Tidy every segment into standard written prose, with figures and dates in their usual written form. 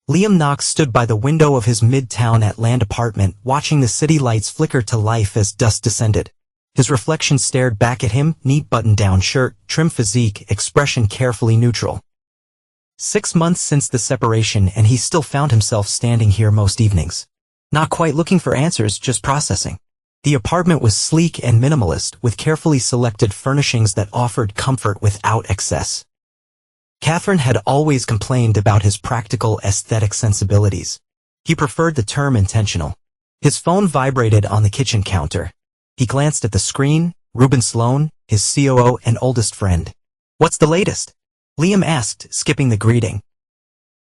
Liam Knox stood by the window of his Midtown Atlanta apartment, watching the city lights flicker to life as dusk descended. His reflection stared back at him, neat button-down shirt, trim physique, expression carefully neutral. 6 months since the separation, and he still found himself standing here most evenings. Not quite looking for answers, just processing. The apartment was sleek and minimalist, with carefully selected furnishings that offered comfort without excess. Catherine had always complained about his practical aesthetic sensibilities. He preferred the term intentional. His phone vibrated on the kitchen counter. He glanced at the screen. Ruben Sloan, his COO and oldest friend. "What's the latest?" Liam asked, skipping the greeting.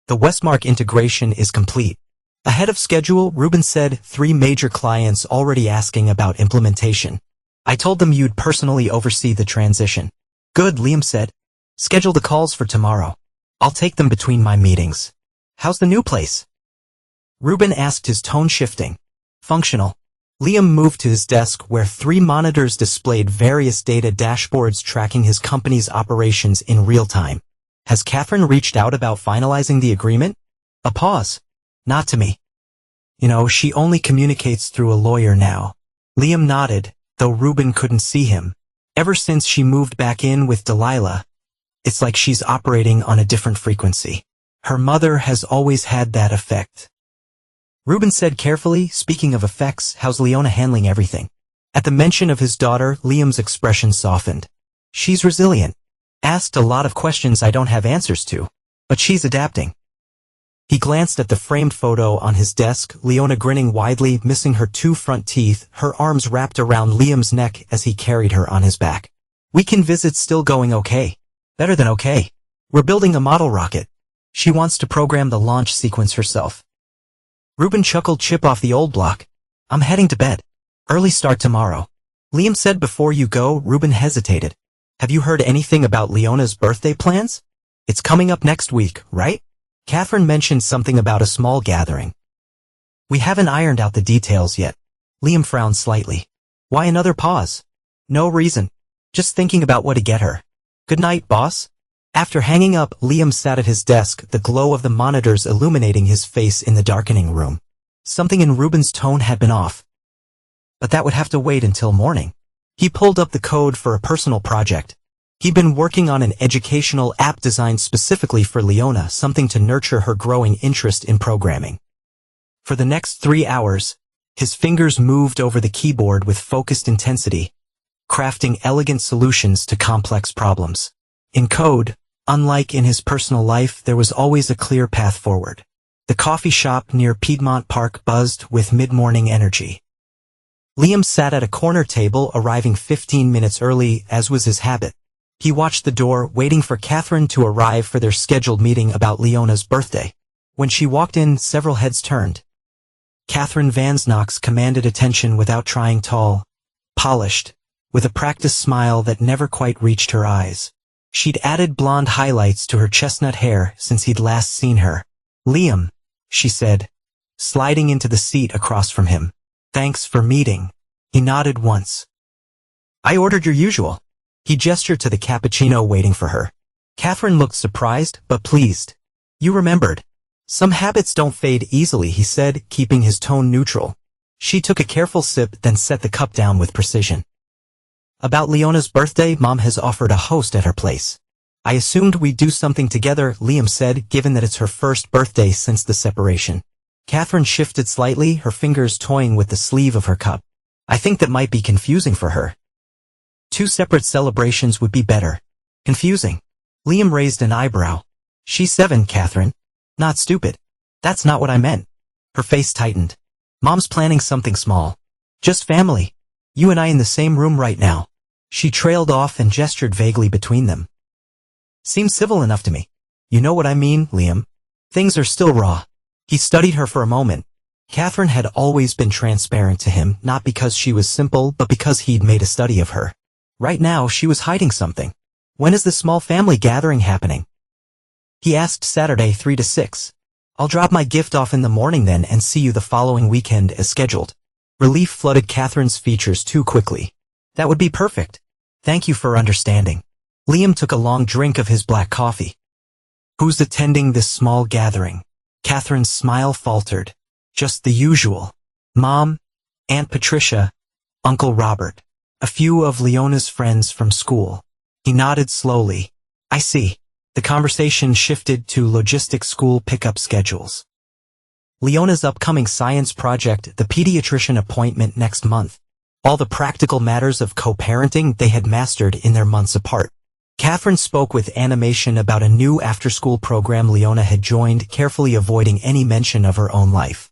"The Westmark integration is complete. Ahead of schedule," Ruben said, 3 major clients already asking about implementation. "I told them you'd personally oversee the transition." "Good," Liam said. "Schedule the calls for tomorrow. I'll take them between my meetings." "How's the new place?" Ruben asked, his tone shifting. "Functional." Liam moved to his desk, where 3 monitors displayed various data dashboards tracking his company's operations in real time. "Has Catherine reached out about finalizing the agreement?" A pause. "Not to me. She only communicates through a lawyer now." Liam nodded, though Ruben couldn't see him. "Ever since she moved back in with Delilah, it's like she's operating on a different frequency. Her mother has always had that effect." Ruben said carefully, "Speaking of effects, how's Leona handling everything?" At the mention of his daughter, Liam's expression softened. "She's resilient. Asked a lot of questions I don't have answers to. But she's adapting." He glanced at the framed photo on his desk, Leona grinning widely, missing her 2 front teeth, her arms wrapped around Liam's neck as he carried her on his back. "Weekend visits still going okay. Better than okay. We're building a model rocket. She wants to program the launch sequence herself." Ruben chuckled, "Chip off the old block. I'm heading to bed. Early start tomorrow." Liam said, "Before you go," Ruben hesitated. "Have you heard anything about Leona's birthday plans? It's coming up next week, right? Catherine mentioned something about a small gathering." "We haven't ironed out the details yet." Liam frowned slightly. "Why another pause?" "No reason. Just thinking about what to get her." "Good night, boss." After hanging up, Liam sat at his desk, the glow of the monitors illuminating his face in the darkening room. Something in Ruben's tone had been off. But that would have to wait until morning. He pulled up the code for a personal project. He'd been working on an educational app designed specifically for Leona, something to nurture her growing interest in programming. For the next 3 hours, his fingers moved over the keyboard with focused intensity, crafting elegant solutions to complex problems. In code, unlike in his personal life, there was always a clear path forward. The coffee shop near Piedmont Park buzzed with mid-morning energy. Liam sat at a corner table, arriving 15 minutes early, as was his habit. He watched the door, waiting for Catherine to arrive for their scheduled meeting about Leona's birthday. When she walked in, several heads turned. Catherine Vansnox commanded attention without trying, tall, polished, with a practiced smile that never quite reached her eyes. She'd added blonde highlights to her chestnut hair since he'd last seen her. "Liam," she said, sliding into the seat across from him. "Thanks for meeting." He nodded once. "I ordered your usual." He gestured to the cappuccino waiting for her. Catherine looked surprised, but pleased. "You remembered. Some habits don't fade easily," he said, keeping his tone neutral. She took a careful sip, then set the cup down with precision. "About Leona's birthday, Mom has offered a host at her place. I assumed we'd do something together," Liam said, given that it's her first birthday since the separation. Catherine shifted slightly, her fingers toying with the sleeve of her cup. "I think that might be confusing for her. 2 separate celebrations would be better." "Confusing?" Liam raised an eyebrow. "She's 7, Catherine. Not stupid." "That's not what I meant." Her face tightened. "Mom's planning something small. Just family. You and I in the same room right now." She trailed off and gestured vaguely between them. "Seems civil enough to me." "You know what I mean, Liam. Things are still raw." He studied her for a moment. Catherine had always been transparent to him, not because she was simple, but because he'd made a study of her. Right now, she was hiding something. "When is the small family gathering happening?" He asked. "Saturday, 3 to 6. I'll drop my gift off in the morning then and see you the following weekend as scheduled." Relief flooded Catherine's features too quickly. "That would be perfect. Thank you for understanding." Liam took a long drink of his black coffee. "Who's attending this small gathering?" Catherine's smile faltered. Just the usual. Mom, Aunt Patricia, Uncle Robert, a few of Leona's friends from school. He nodded slowly. I see. The conversation shifted to logistics school pickup schedules. Leona's upcoming science project, the pediatrician appointment next month. All the practical matters of co-parenting they had mastered in their months apart. Catherine spoke with animation about a new after-school program Leona had joined, carefully avoiding any mention of her own life.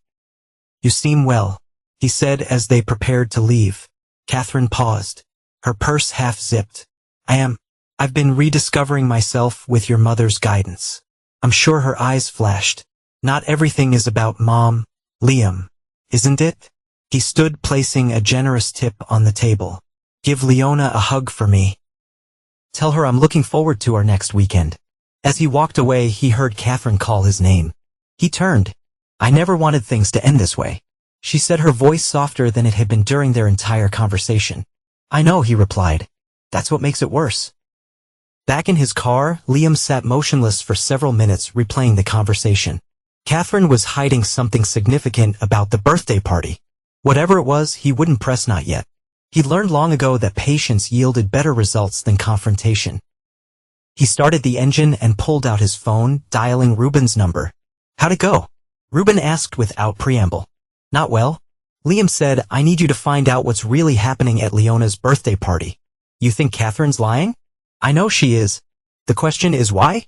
You seem well, he said as they prepared to leave. Catherine paused, her purse half-zipped. I've been rediscovering myself with your mother's guidance. I'm sure her eyes flashed. Not everything is about Mom, Liam, isn't it? He stood, placing a generous tip on the table. Give Leona a hug for me. Tell her I'm looking forward to our next weekend. As he walked away, he heard Catherine call his name. He turned. I never wanted things to end this way. She said, her voice softer than it had been during their entire conversation. I know, he replied. That's what makes it worse. Back in his car, Liam sat motionless for several minutes, replaying the conversation. Catherine was hiding something significant about the birthday party. Whatever it was, he wouldn't press not yet. He'd learned long ago that patience yielded better results than confrontation. He started the engine and pulled out his phone, dialing Ruben's number. How'd it go? Ruben asked without preamble. Not well. Liam said, I need you to find out what's really happening at Leona's birthday party. You think Catherine's lying? I know she is. The question is why?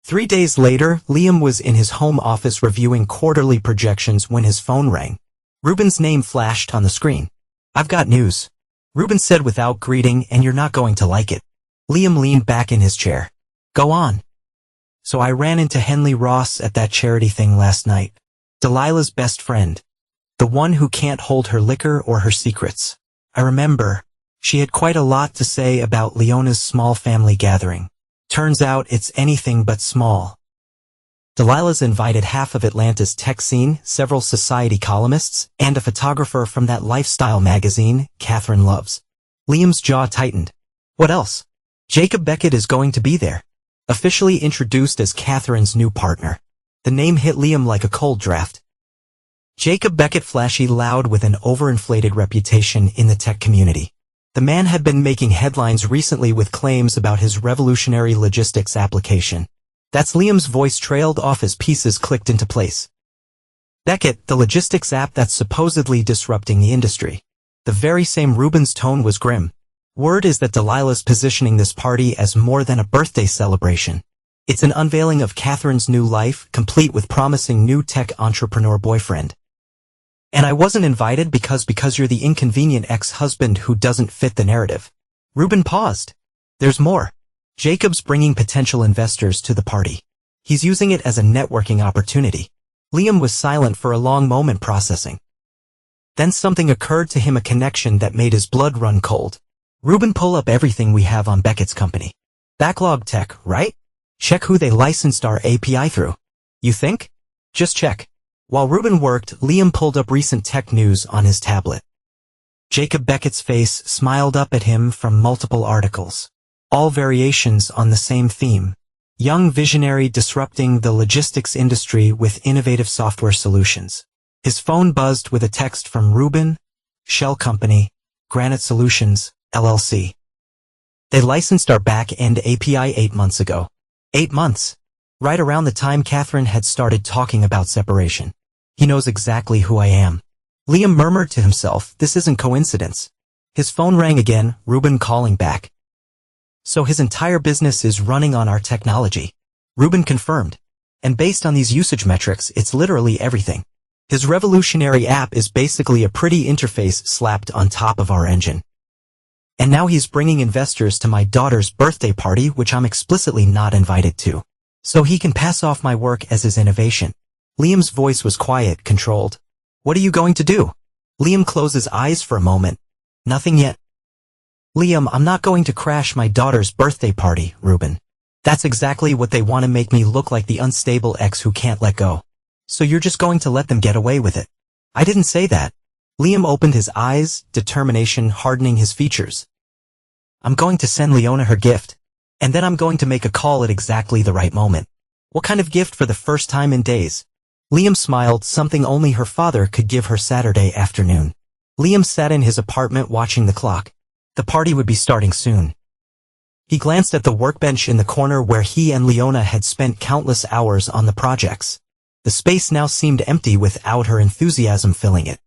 3 days later, Liam was in his home office reviewing quarterly projections when his phone rang. Ruben's name flashed on the screen. I've got news. Ruben said without greeting, and you're not going to like it. Liam leaned back in his chair. Go on. So I ran into Henley Ross at that charity thing last night. Delilah's best friend. The one who can't hold her liquor or her secrets. I remember. She had quite a lot to say about Leona's small family gathering. Turns out it's anything but small. Delilah's invited half of Atlanta's tech scene, several society columnists, and a photographer from that lifestyle magazine Catherine loves. Liam's jaw tightened. What else? Jacob Beckett is going to be there. Officially introduced as Catherine's new partner. The name hit Liam like a cold draft. Jacob Beckett, flashy, loud, with an overinflated reputation in the tech community. The man had been making headlines recently with claims about his revolutionary logistics application. That's Liam's voice trailed off as pieces clicked into place. Beckett, the logistics app that's supposedly disrupting the industry. The very same. Ruben's tone was grim. Word is that Delilah's positioning this party as more than a birthday celebration. It's an unveiling of Catherine's new life, complete with promising new tech entrepreneur boyfriend. And I wasn't invited because you're the inconvenient ex-husband who doesn't fit the narrative. Ruben paused. There's more. Jacob's bringing potential investors to the party. He's using it as a networking opportunity. Liam was silent for a long moment, processing. Then something occurred to him, a connection that made his blood run cold. Ruben, pull up everything we have on Beckett's company. Backlog tech, right? Check who they licensed our API through. You think? Just check. While Ruben worked, Liam pulled up recent tech news on his tablet. Jacob Beckett's face smiled up at him from multiple articles. All variations on the same theme. Young visionary disrupting the logistics industry with innovative software solutions. His phone buzzed with a text from Ruben, Shell Company, Granite Solutions, LLC. They licensed our back-end API 8 months ago. 8 months. Right around the time Catherine had started talking about separation. He knows exactly who I am. Liam murmured to himself, this isn't coincidence. His phone rang again, Ruben calling back. So his entire business is running on our technology. Ruben confirmed. And based on these usage metrics, it's literally everything. His revolutionary app is basically a pretty interface slapped on top of our engine. And now he's bringing investors to my daughter's birthday party, which I'm explicitly not invited to. So he can pass off my work as his innovation. Liam's voice was quiet, controlled. What are you going to do? Liam closed his eyes for a moment. Nothing yet. Liam, I'm not going to crash my daughter's birthday party, Ruben. That's exactly what they want, to make me look like the unstable ex who can't let go. So you're just going to let them get away with it? I didn't say that. Liam opened his eyes, determination hardening his features. I'm going to send Leona her gift. And then I'm going to make a call at exactly the right moment. What kind of gift for the first time in days? Liam smiled, something only her father could give her Saturday afternoon. Liam sat in his apartment watching the clock. The party would be starting soon. He glanced at the workbench in the corner where he and Leona had spent countless hours on the projects. The space now seemed empty without her enthusiasm filling it.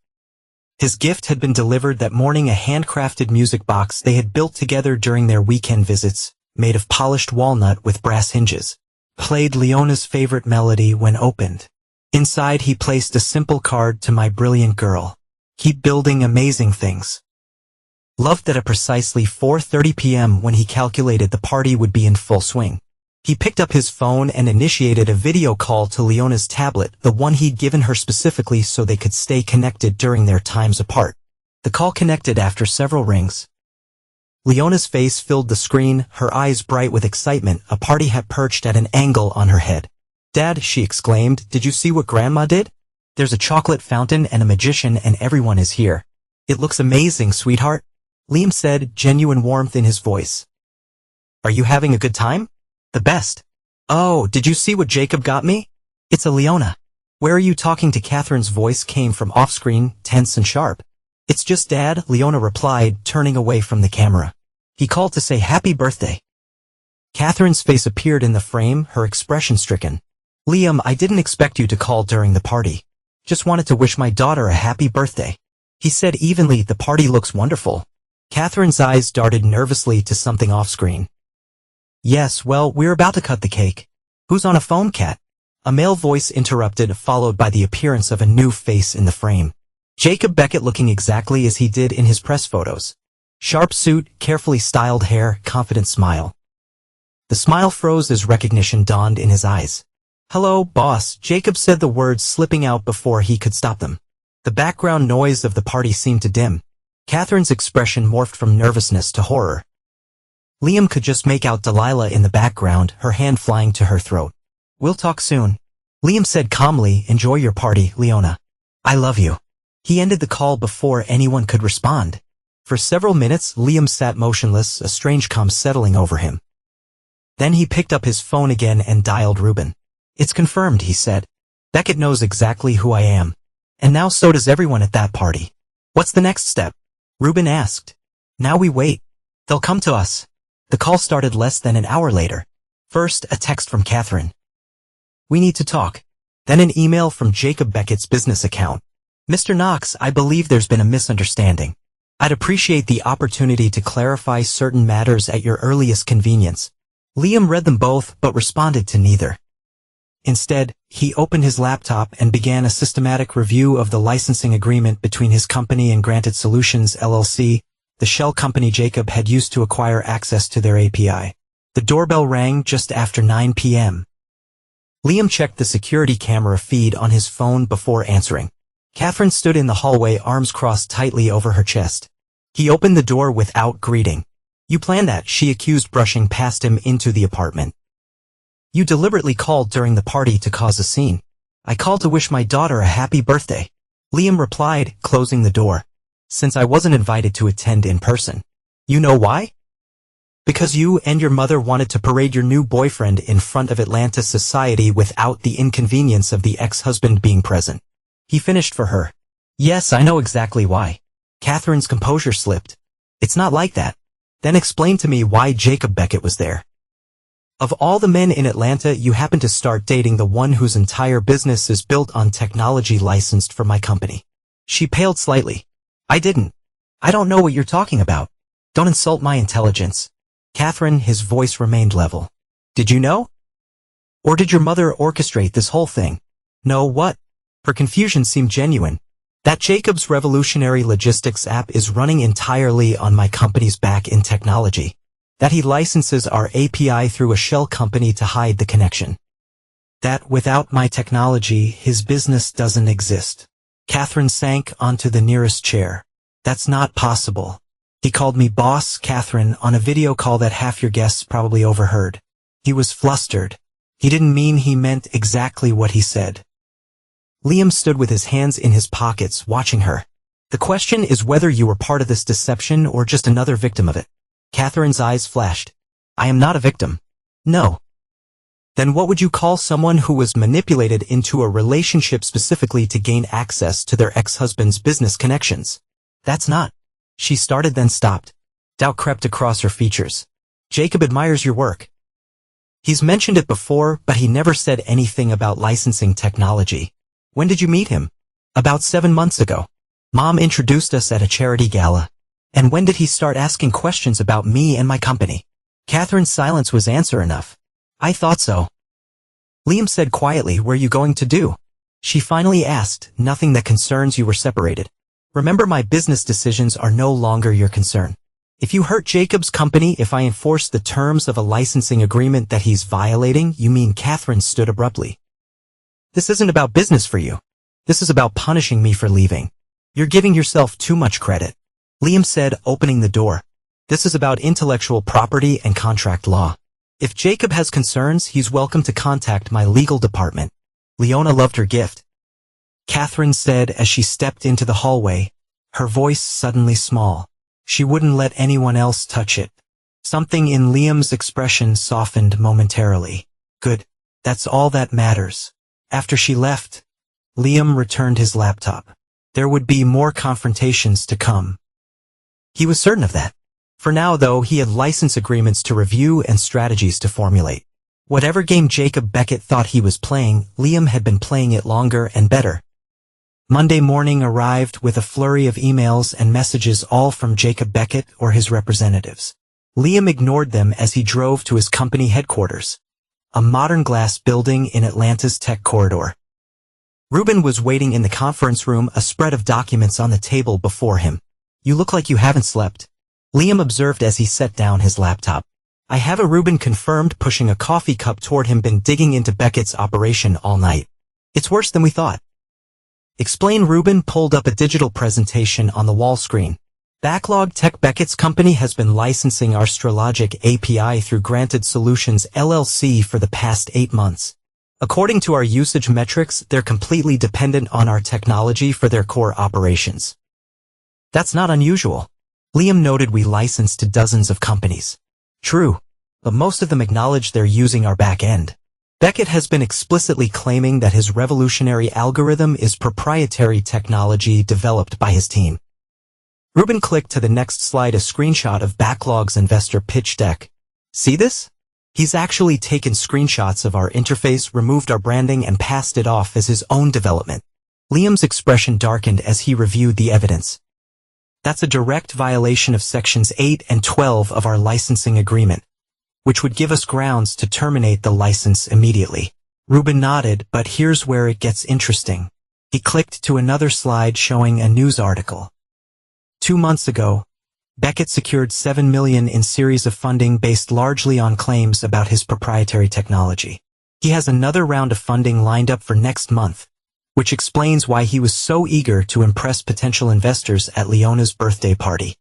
His gift had been delivered that morning, a handcrafted music box they had built together during their weekend visits, made of polished walnut with brass hinges. Played Leona's favorite melody when opened. Inside he placed a simple card: to my brilliant girl. Keep building amazing things. Loved that at precisely 4:30 p.m. when he calculated the party would be in full swing. He picked up his phone and initiated a video call to Leona's tablet, the one he'd given her specifically so they could stay connected during their times apart. The call connected after several rings. Leona's face filled the screen, her eyes bright with excitement. A party hat perched at an angle on her head. "Dad," she exclaimed, "did you see what Grandma did? There's a chocolate fountain and a magician and everyone is here." "It looks amazing, sweetheart," Liam said, genuine warmth in his voice. "Are you having a good time?" "The best." "Oh, did you see what Jacob got me?" "It's a Leona." "Where are you talking to?" Catherine's voice came from off-screen, tense and sharp. "It's just Dad," Leona replied, turning away from the camera. "He called to say happy birthday." Catherine's face appeared in the frame, her expression stricken. "Liam, I didn't expect you to call during the party. Just wanted to wish my daughter a happy birthday," he said evenly. "The party looks wonderful." Catherine's eyes darted nervously to something off-screen. "Yes, well, we're about to cut the cake." "Who's on a phone, Cat?" A male voice interrupted, followed by the appearance of a new face in the frame. Jacob Beckett, looking exactly as he did in his press photos. Sharp suit, carefully styled hair, confident smile. The smile froze as recognition dawned in his eyes. "Hello, boss," Jacob said, the words slipping out before he could stop them. The background noise of the party seemed to dim. Catherine's expression morphed from nervousness to horror. Liam could just make out Delilah in the background, her hand flying to her throat. "We'll talk soon," Liam said calmly. "Enjoy your party, Leona. I love you." He ended the call before anyone could respond. For several minutes, Liam sat motionless, a strange calm settling over him. Then he picked up his phone again and dialed Ruben. "It's confirmed," he said. "Beckett knows exactly who I am. And now so does everyone at that party." "What's the next step?" Ruben asked. "Now we wait. They'll come to us." The call started less than an hour later. First, a text from Catherine. "We need to talk." Then an email from Jacob Beckett's business account. "Mr. Knox, I believe there's been a misunderstanding. I'd appreciate the opportunity to clarify certain matters at your earliest convenience." Liam read them both, but responded to neither. Instead, he opened his laptop and began a systematic review of the licensing agreement between his company and Granted Solutions LLC, the shell company Jacob had used to acquire access to their API. The doorbell rang just after 9 p.m. Liam checked the security camera feed on his phone before answering. Catherine stood in the hallway, arms crossed tightly over her chest. He opened the door without greeting. "You planned that," she accused, brushing past him into the apartment. "You deliberately called during the party to cause a scene." "I called to wish my daughter a happy birthday," Liam replied, closing the door. "Since I wasn't invited to attend in person." "You know why?" "Because you and your mother wanted to parade your new boyfriend in front of Atlanta society without the inconvenience of the ex-husband being present." He finished for her. "Yes, I know exactly why." Catherine's composure slipped. "It's not like that." "Then explain to me why Jacob Beckett was there. Of all the men in Atlanta, you happen to start dating the one whose entire business is built on technology licensed for my company." She paled slightly. "I didn't. I don't know what you're talking about. Don't insult my intelligence." "Catherine," his voice remained level. "Did you know? Or did your mother orchestrate this whole thing?" "No, what?" Her confusion seemed genuine. "That Jacob's revolutionary logistics app is running entirely on my company's back-end technology. That he licenses our API through a shell company to hide the connection. That without my technology, his business doesn't exist." Catherine sank onto the nearest chair. "That's not possible. He called me boss, Catherine, on a video call that half your guests probably overheard." He was flustered. He didn't mean he meant exactly what he said. Liam stood with his hands in his pockets, watching her. "The question is whether you were part of this deception or just another victim of it." Catherine's eyes flashed. "I am not a victim." "No." Then what would you call someone who was manipulated into a relationship specifically to gain access to their ex-husband's business connections? That's not. She started then stopped. Doubt crept across her features. Jacob admires your work. He's mentioned it before, but he never said anything about licensing technology. When did you meet him? About 7 months ago. Mom introduced us at a charity gala. And when did he start asking questions about me and my company? Catherine's silence was answer enough. I thought so. Liam said quietly, "Where you going to do?" She finally asked, "Nothing that concerns you. Were separated. Remember, my business decisions are no longer your concern. If you hurt Jacob's company, if I enforce the terms of a licensing agreement that he's violating, you mean?" Catherine stood abruptly. "This isn't about business for you. This is about punishing me for leaving. You're giving yourself too much credit," Liam said, opening the door. "This is about intellectual property and contract law. If Jacob has concerns, he's welcome to contact my legal department." Leona loved her gift, Catherine said as she stepped into the hallway, her voice suddenly small. She wouldn't let anyone else touch it. Something in Liam's expression softened momentarily. Good. That's all that matters. After she left, Liam returned his laptop. There would be more confrontations to come. He was certain of that. For now, though, he had license agreements to review and strategies to formulate. Whatever game Jacob Beckett thought he was playing, Liam had been playing it longer and better. Monday morning arrived with a flurry of emails and messages, all from Jacob Beckett or his representatives. Liam ignored them as he drove to his company headquarters, a modern glass building in Atlanta's tech corridor. Ruben was waiting in the conference room, a spread of documents on the table before him. "You look like you haven't slept," Liam observed as he set down his laptop. "I have a," Ruben confirmed, pushing a coffee cup toward him. "Been digging into Beckett's operation all night. It's worse than we thought." Explain. Ruben pulled up a digital presentation on the wall screen. Backlog Tech. Beckett's company has been licensing our Astrologic API through Granted Solutions LLC for the past 8 months. According to our usage metrics, they're completely dependent on our technology for their core operations. That's not unusual, Liam noted. We license to dozens of companies. True, but most of them acknowledge they're using our back end. Beckett has been explicitly claiming that his revolutionary algorithm is proprietary technology developed by his team. Ruben clicked to the next slide, a screenshot of Backlog's investor pitch deck. "See this? He's actually taken screenshots of our interface, removed our branding, and passed it off as his own development." Liam's expression darkened as he reviewed the evidence. "That's a direct violation of Sections 8 and 12 of our licensing agreement, which would give us grounds to terminate the license immediately." Ruben nodded, "But here's where it gets interesting." He clicked to another slide showing a news article. 2 months ago, Beckett secured $7 million in series of funding based largely on claims about his proprietary technology. He has another round of funding lined up for next month, which explains why he was so eager to impress potential investors at Leona's birthday party.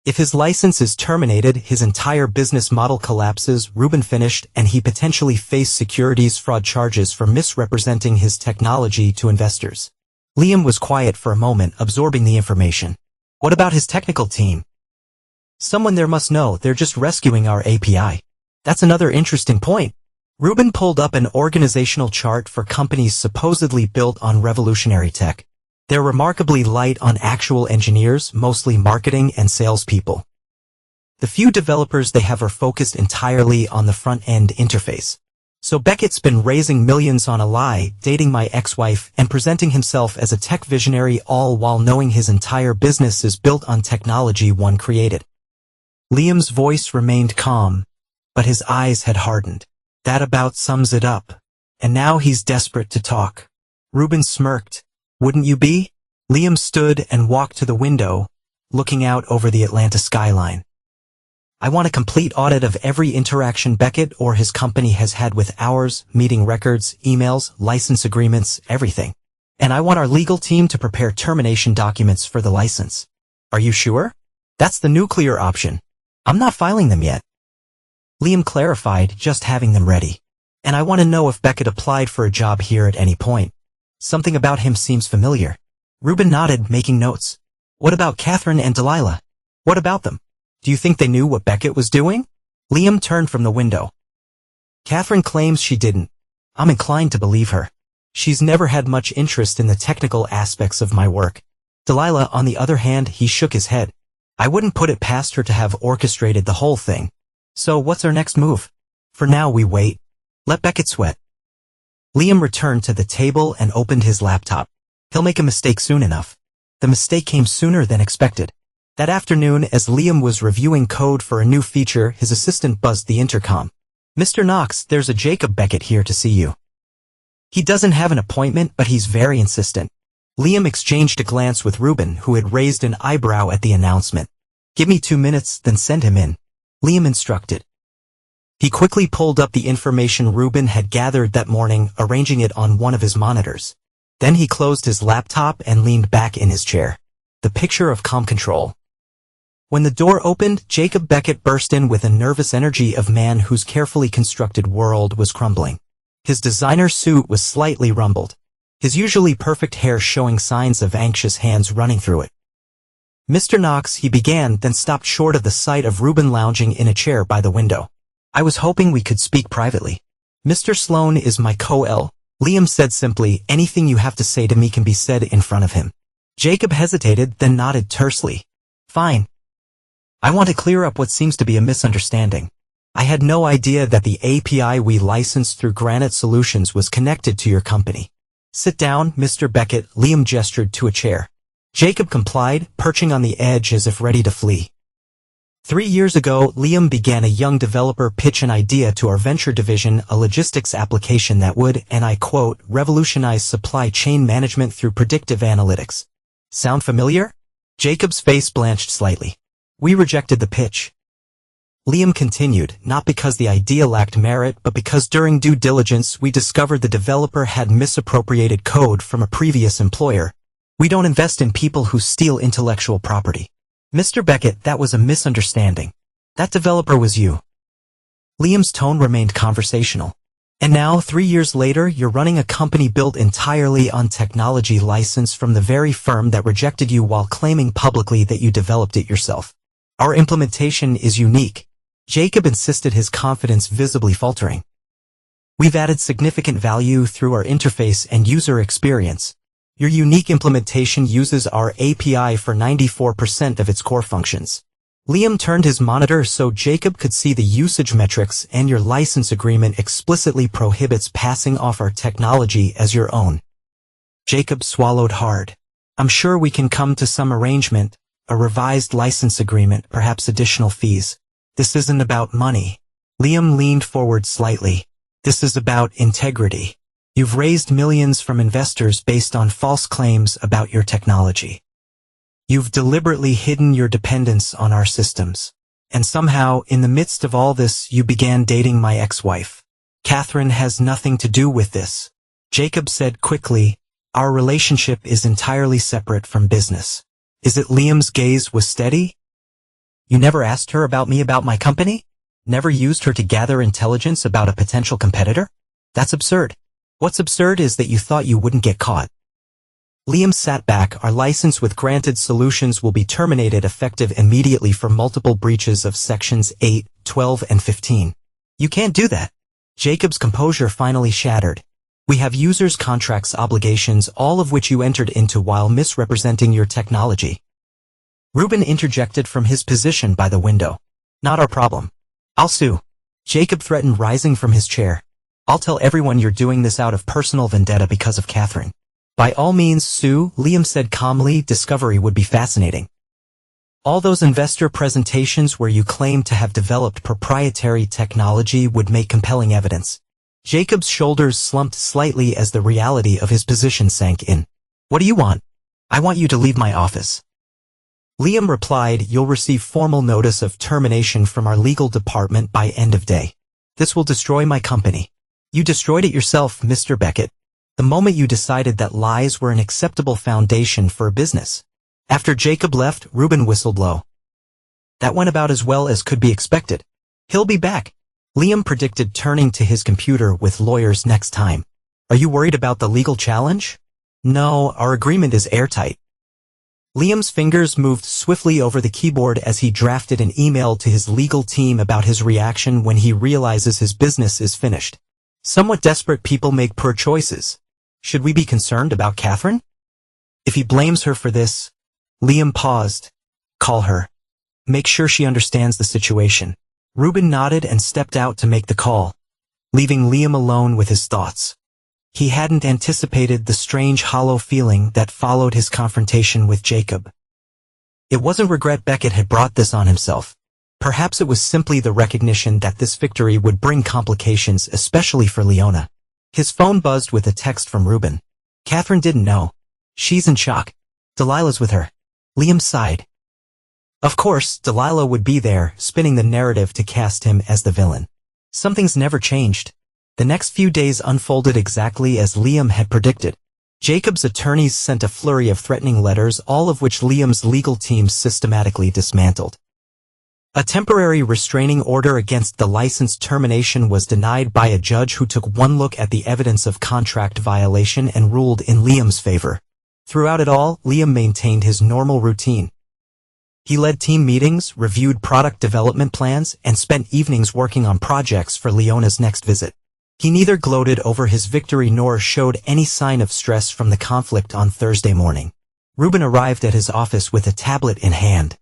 If his license is terminated, his entire business model collapses, Ruben finished, and he potentially face securities fraud charges for misrepresenting his technology to investors. Liam was quiet for a moment, absorbing the information. What about his technical team? Someone there must know they're just rescuing our API. That's another interesting point. Ruben pulled up an organizational chart for companies supposedly built on revolutionary tech. They're remarkably light on actual engineers, mostly marketing and salespeople. The few developers they have are focused entirely on the front-end interface. So Beckett's been raising millions on a lie, dating my ex-wife, and presenting himself as a tech visionary, all while knowing his entire business is built on technology one created. Liam's voice remained calm, but his eyes had hardened. That about sums it up. And now he's desperate to talk. Ruben smirked. Wouldn't you be? Liam stood and walked to the window, looking out over the Atlanta skyline. I want a complete audit of every interaction Beckett or his company has had with ours, meeting records, emails, license agreements, everything. And I want our legal team to prepare termination documents for the license. Are you sure? That's the nuclear option. I'm not filing them yet. Liam clarified, just having them ready. And I want to know if Beckett applied for a job here at any point. Something about him seems familiar. Ruben nodded, making notes. What about Catherine and Delilah? What about them? Do you think they knew what Beckett was doing? Liam turned from the window. Catherine claims she didn't. I'm inclined to believe her. She's never had much interest in the technical aspects of my work. Delilah, on the other hand, he shook his head. I wouldn't put it past her to have orchestrated the whole thing. So what's our next move? For now we wait. Let Beckett sweat. Liam returned to the table and opened his laptop. He'll make a mistake soon enough. The mistake came sooner than expected. That afternoon, as Liam was reviewing code for a new feature, his assistant buzzed the intercom. Mr. Knox, there's a Jacob Beckett here to see you. He doesn't have an appointment, but he's very insistent. Liam exchanged a glance with Reuben, who had raised an eyebrow at the announcement. Give me 2 minutes, then send him in. Liam instructed. He quickly pulled up the information Reuben had gathered that morning, arranging it on one of his monitors. Then he closed his laptop and leaned back in his chair. The picture of calm control. When the door opened, Jacob Beckett burst in with a nervous energy of man whose carefully constructed world was crumbling. His designer suit was slightly rumpled, his usually perfect hair showing signs of anxious hands running through it. Mr. Knox, he began, then stopped short of the sight of Reuben lounging in a chair by the window. I was hoping we could speak privately. Mr. Sloan is my co-L. Liam said simply, anything you have to say to me can be said in front of him. Jacob hesitated, then nodded tersely. Fine. I want to clear up what seems to be a misunderstanding. I had no idea that the API we licensed through Granite Solutions was connected to your company. Sit down, Mr. Beckett. Liam gestured to a chair. Jacob complied, perching on the edge as if ready to flee. 3 years ago, Liam began a young developer pitch an idea to our venture division, a logistics application that would, and I quote, revolutionize supply chain management through predictive analytics. Sound familiar? Jacob's face blanched slightly. We rejected the pitch. Liam continued, not because the idea lacked merit, but because during due diligence we discovered the developer had misappropriated code from a previous employer. We don't invest in people who steal intellectual property. Mr. Beckett, that was a misunderstanding. That developer was you. Liam's tone remained conversational. And now, 3 years later, you're running a company built entirely on technology license from the very firm that rejected you while claiming publicly that you developed it yourself. Our implementation is unique. Jacob insisted, his confidence visibly faltering. We've added significant value through our interface and user experience. Your unique implementation uses our API for 94% of its core functions. Liam turned his monitor so Jacob could see the usage metrics, and your license agreement explicitly prohibits passing off our technology as your own. Jacob swallowed hard. I'm sure we can come to some arrangement, a revised license agreement, perhaps additional fees. This isn't about money. Liam leaned forward slightly. This is about integrity. You've raised millions from investors based on false claims about your technology. You've deliberately hidden your dependence on our systems. And somehow, in the midst of all this, you began dating my ex-wife. Catherine has nothing to do with this. Jacob said quickly, our relationship is entirely separate from business. Is it? Liam's gaze was steady. You never asked her about me, about my company? Never used her to gather intelligence about a potential competitor? That's absurd. What's absurd is that you thought you wouldn't get caught. Liam sat back. Our license with Granted Solutions will be terminated effective immediately for multiple breaches of sections 8, 12, and 15. You can't do that. Jacob's composure finally shattered. We have users' contracts obligations, all of which you entered into while misrepresenting your technology. Reuben interjected from his position by the window. Not our problem. I'll sue. Jacob threatened, rising from his chair. I'll tell everyone you're doing this out of personal vendetta because of Catherine. By all means, sue, Liam said calmly. Discovery would be fascinating. All those investor presentations where you claim to have developed proprietary technology would make compelling evidence. Jacob's shoulders slumped slightly as the reality of his position sank in. What do you want? I want you to leave my office. Liam replied, you'll receive formal notice of termination from our legal department by end of day. This will destroy my company. You destroyed it yourself, Mr. Beckett. The moment you decided that lies were an acceptable foundation for a business. After Jacob left, Reuben whistled low. That went about as well as could be expected. He'll be back, Liam predicted, turning to his computer with lawyers next time. Are you worried about the legal challenge? No, our agreement is airtight. Liam's fingers moved swiftly over the keyboard as he drafted an email to his legal team about his reaction when he realizes his business is finished. Somewhat desperate people make poor choices. Should we be concerned about Catherine? If he blames her for this, Liam paused. Call her. Make sure she understands the situation. Ruben nodded and stepped out to make the call, leaving Liam alone with his thoughts. He hadn't anticipated the strange hollow feeling that followed his confrontation with Jacob. It wasn't regret Beckett had brought this on himself. Perhaps it was simply the recognition that this victory would bring complications, especially for Leona. His phone buzzed with a text from Ruben. Catherine didn't know. She's in shock. Delilah's with her. Liam sighed. Of course, Delilah would be there, spinning the narrative to cast him as the villain. Something's never changed. The next few days unfolded exactly as Liam had predicted. Jacob's attorneys sent a flurry of threatening letters, all of which Liam's legal team systematically dismantled. A temporary restraining order against the license termination was denied by a judge who took one look at the evidence of contract violation and ruled in Liam's favor. Throughout it all, Liam maintained his normal routine. He led team meetings, reviewed product development plans, and spent evenings working on projects for Leona's next visit. He neither gloated over his victory nor showed any sign of stress from the conflict on Thursday morning. Ruben arrived at his office with a tablet in hand.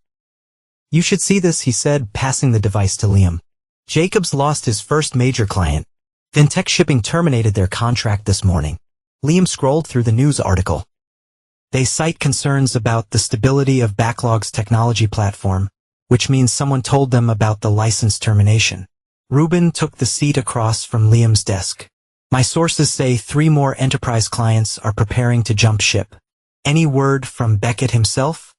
You should see this, he said, passing the device to Liam. Jacobs lost his first major client. Fintech Shipping terminated their contract this morning. Liam scrolled through the news article. They cite concerns about the stability of Backlog's technology platform, which means someone told them about the license termination. Ruben took the seat across from Liam's desk. My sources say 3 more enterprise clients are preparing to jump ship. Any word from Beckett himself?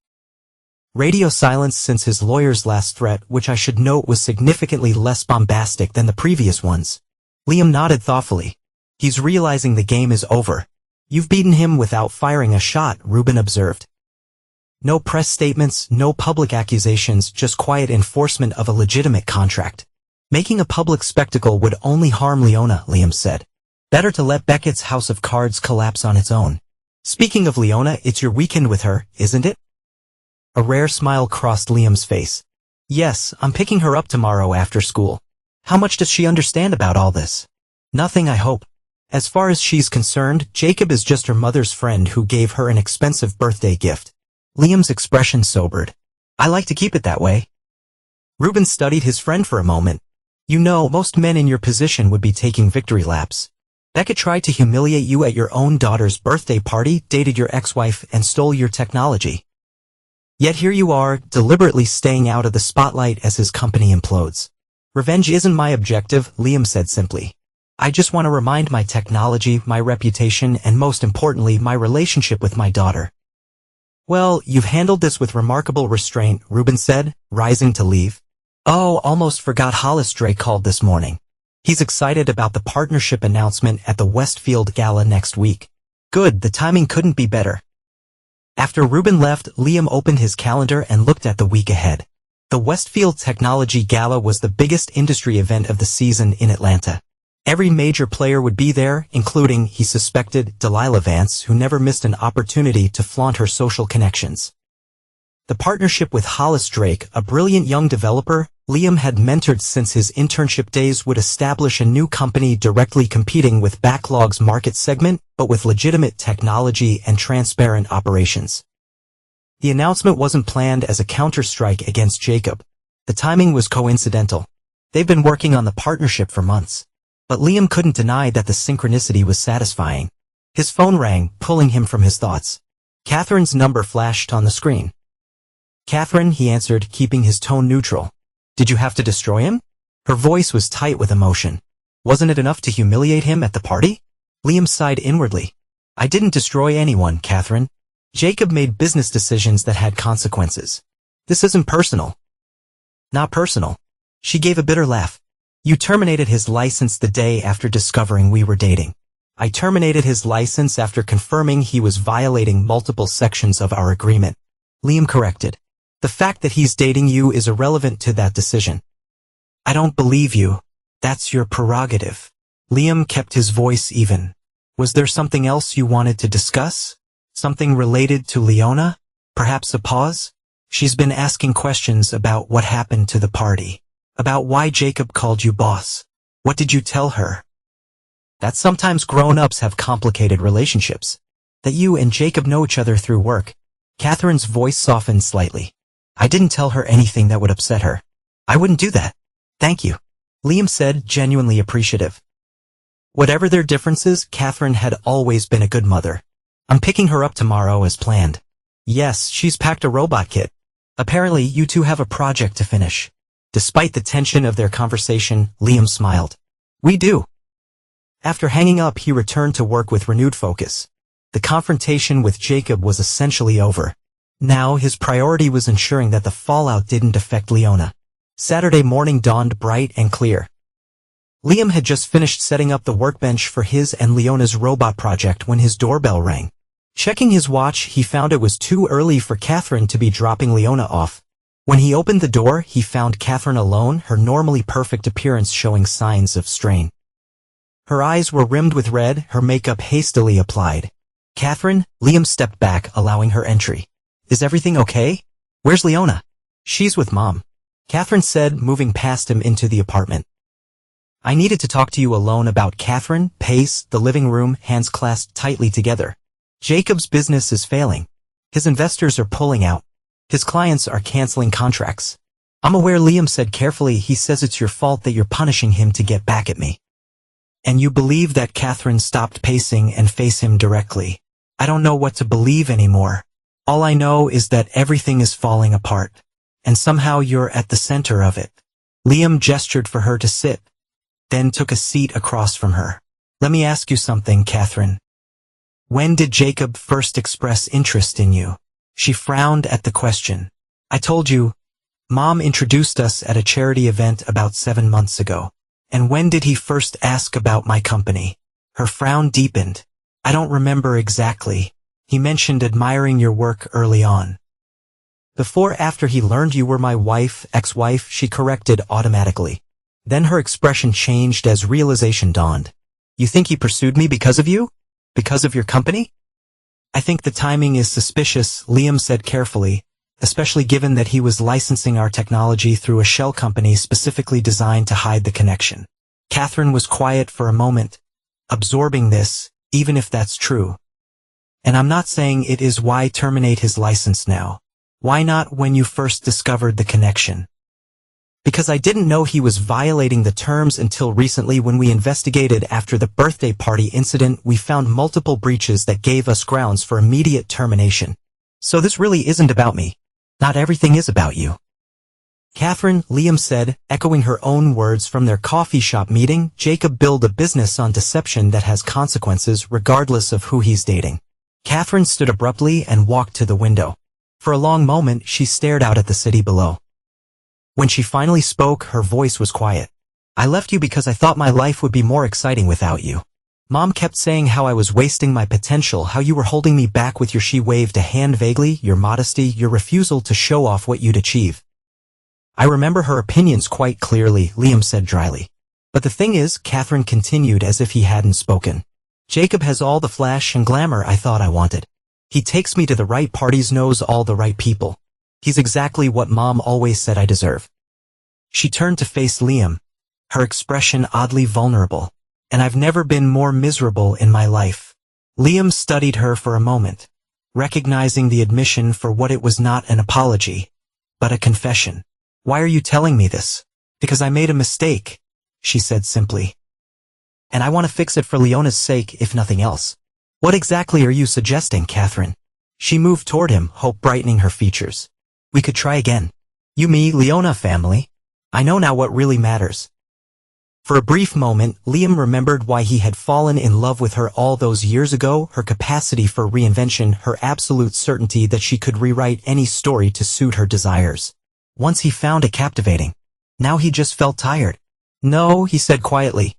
Radio silence since his lawyer's last threat, which I should note was significantly less bombastic than the previous ones. Liam nodded thoughtfully. He's realizing the game is over. You've beaten him without firing a shot, Ruben observed. No press statements, no public accusations, just quiet enforcement of a legitimate contract. Making a public spectacle would only harm Leona, Liam said. Better to let Beckett's house of cards collapse on its own. Speaking of Leona, it's your weekend with her, isn't it? A rare smile crossed Liam's face. Yes, I'm picking her up tomorrow after school. How much does she understand about all this? Nothing, I hope. As far as she's concerned, Jacob is just her mother's friend who gave her an expensive birthday gift. Liam's expression sobered. I like to keep it that way. Ruben studied his friend for a moment. You know, most men in your position would be taking victory laps. Beckett tried to humiliate you at your own daughter's birthday party, dated your ex-wife, and stole your technology. Yet here you are, deliberately staying out of the spotlight as his company implodes. Revenge isn't my objective, Liam said simply. I just want to remind my technology, my reputation, and most importantly, my relationship with my daughter. Well, you've handled this with remarkable restraint, Ruben said, rising to leave. Oh, almost forgot Hollis Drake called this morning. He's excited about the partnership announcement at the Westfield Gala next week. Good, the timing couldn't be better. After Ruben left, Liam opened his calendar and looked at the week ahead. The Westfield Technology Gala was the biggest industry event of the season in Atlanta. Every major player would be there, including, he suspected, Delilah Vance, who never missed an opportunity to flaunt her social connections. The partnership with Hollis Drake, a brilliant young developer Liam had mentored since his internship days, would establish a new company directly competing with Backlog's market segment, but with legitimate technology and transparent operations. The announcement wasn't planned as a counter-strike against Jacob. The timing was coincidental. They've been working on the partnership for months. But Liam couldn't deny that the synchronicity was satisfying. His phone rang, pulling him from his thoughts. Catherine's number flashed on the screen. Catherine, he answered, keeping his tone neutral. Did you have to destroy him? Her voice was tight with emotion. Wasn't it enough to humiliate him at the party? Liam sighed inwardly. I didn't destroy anyone, Catherine. Jacob made business decisions that had consequences. This isn't personal. Not personal. She gave a bitter laugh. You terminated his license the day after discovering we were dating. I terminated his license after confirming he was violating multiple sections of our agreement. Liam corrected. The fact that he's dating you is irrelevant to that decision. I don't believe you. That's your prerogative. Liam kept his voice even. Was there something else you wanted to discuss? Something related to Leona? Perhaps a pause? She's been asking questions about what happened to the party. About why Jacob called you boss. What did you tell her? That sometimes grown-ups have complicated relationships. That you and Jacob know each other through work. Catherine's voice softened slightly. I didn't tell her anything that would upset her. I wouldn't do that. Thank you. Liam said, genuinely appreciative. Whatever their differences, Catherine had always been a good mother. I'm picking her up tomorrow as planned. Yes, she's packed a robot kit. Apparently, you two have a project to finish. Despite the tension of their conversation, Liam smiled. We do. After hanging up, he returned to work with renewed focus. The confrontation with Jacob was essentially over. Now, his priority was ensuring that the fallout didn't affect Leona. Saturday morning dawned bright and clear. Liam had just finished setting up the workbench for his and Leona's robot project when his doorbell rang. Checking his watch, he found it was too early for Catherine to be dropping Leona off. When he opened the door, he found Catherine alone, her normally perfect appearance showing signs of strain. Her eyes were rimmed with red, her makeup hastily applied. Catherine, Liam stepped back, allowing her entry. Is everything okay? Where's Leona? She's with Mom. Catherine said, moving past him into the apartment. I needed to talk to you alone about Catherine, pace, the living room, hands clasped tightly together. Jacob's business is failing. His investors are pulling out. His clients are canceling contracts. I'm aware, Liam said carefully. He says it's your fault that you're punishing him to get back at me. And you believe that Catherine stopped pacing and face him directly. I don't know what to believe anymore. All I know is that everything is falling apart. And somehow you're at the center of it. Liam gestured for her to sit, then took a seat across from her. Let me ask you something, Catherine. When did Jacob first express interest in you? She frowned at the question. I told you, Mom introduced us at a charity event about 7 months ago. And when did he first ask about my company? Her frown deepened. I don't remember exactly. He mentioned admiring your work early on. Before after he learned you were my wife, ex-wife, she corrected automatically. Then her expression changed as realization dawned. You think he pursued me because of you? Because of your company? I think the timing is suspicious, Liam said carefully, especially given that he was licensing our technology through a shell company specifically designed to hide the connection. Catherine was quiet for a moment, absorbing this, even if that's true. And I'm not saying it is why terminate his license now. Why not when you first discovered the connection? Because I didn't know he was violating the terms until recently when we investigated after the birthday party incident. We found multiple breaches that gave us grounds for immediate termination. So this really isn't about me. Not everything is about you. Catherine, Liam said, echoing her own words from their coffee shop meeting. Jacob built a business on deception that has consequences regardless of who he's dating. Catherine stood abruptly and walked to the window. For a long moment, she stared out at the city below. When she finally spoke, her voice was quiet. I left you because I thought my life would be more exciting without you. Mom kept saying how I was wasting my potential, how you were holding me back with your— she waved a hand vaguely, your modesty, your refusal to show off what you'd achieve. I remember her opinions quite clearly, Liam said dryly. But the thing is, Catherine continued as if he hadn't spoken. Jacob has all the flash and glamour I thought I wanted. He takes me to the right parties, knows all the right people. He's exactly what Mom always said I deserve. She turned to face Liam, her expression oddly vulnerable. And I've never been more miserable in my life. Liam studied her for a moment, recognizing the admission for what it was: not an apology, but a confession. Why are you telling me this? Because I made a mistake, she said simply. And I want to fix it for Leona's sake, if nothing else. What exactly are you suggesting, Catherine? She moved toward him, hope brightening her features. We could try again. You, me, Leona, family. I know now what really matters. For a brief moment, Liam remembered why he had fallen in love with her all those years ago: her capacity for reinvention, her absolute certainty that she could rewrite any story to suit her desires. Once he found it captivating. Now he just felt tired. No, he said quietly.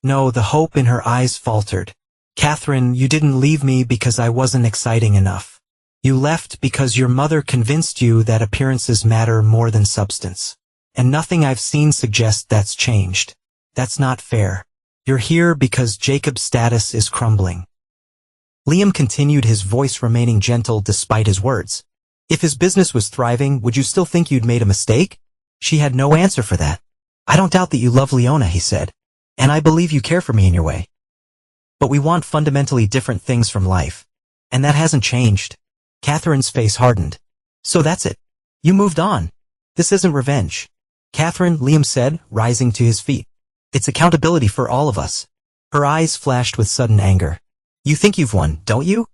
No, the hope in her eyes faltered. Catherine, you didn't leave me because I wasn't exciting enough. You left because your mother convinced you that appearances matter more than substance. And nothing I've seen suggests that's changed. That's not fair. You're here because Jacob's status is crumbling. Liam continued, his voice remaining gentle despite his words. If his business was thriving, would you still think you'd made a mistake? She had no answer for that. I don't doubt that you love Leona, he said. And I believe you care for me in your way. But we want fundamentally different things from life. And that hasn't changed. Catherine's face hardened. So that's it. You moved on. This isn't revenge. Catherine, Liam said, rising to his feet. It's accountability for all of us. Her eyes flashed with sudden anger. You think you've won, don't you?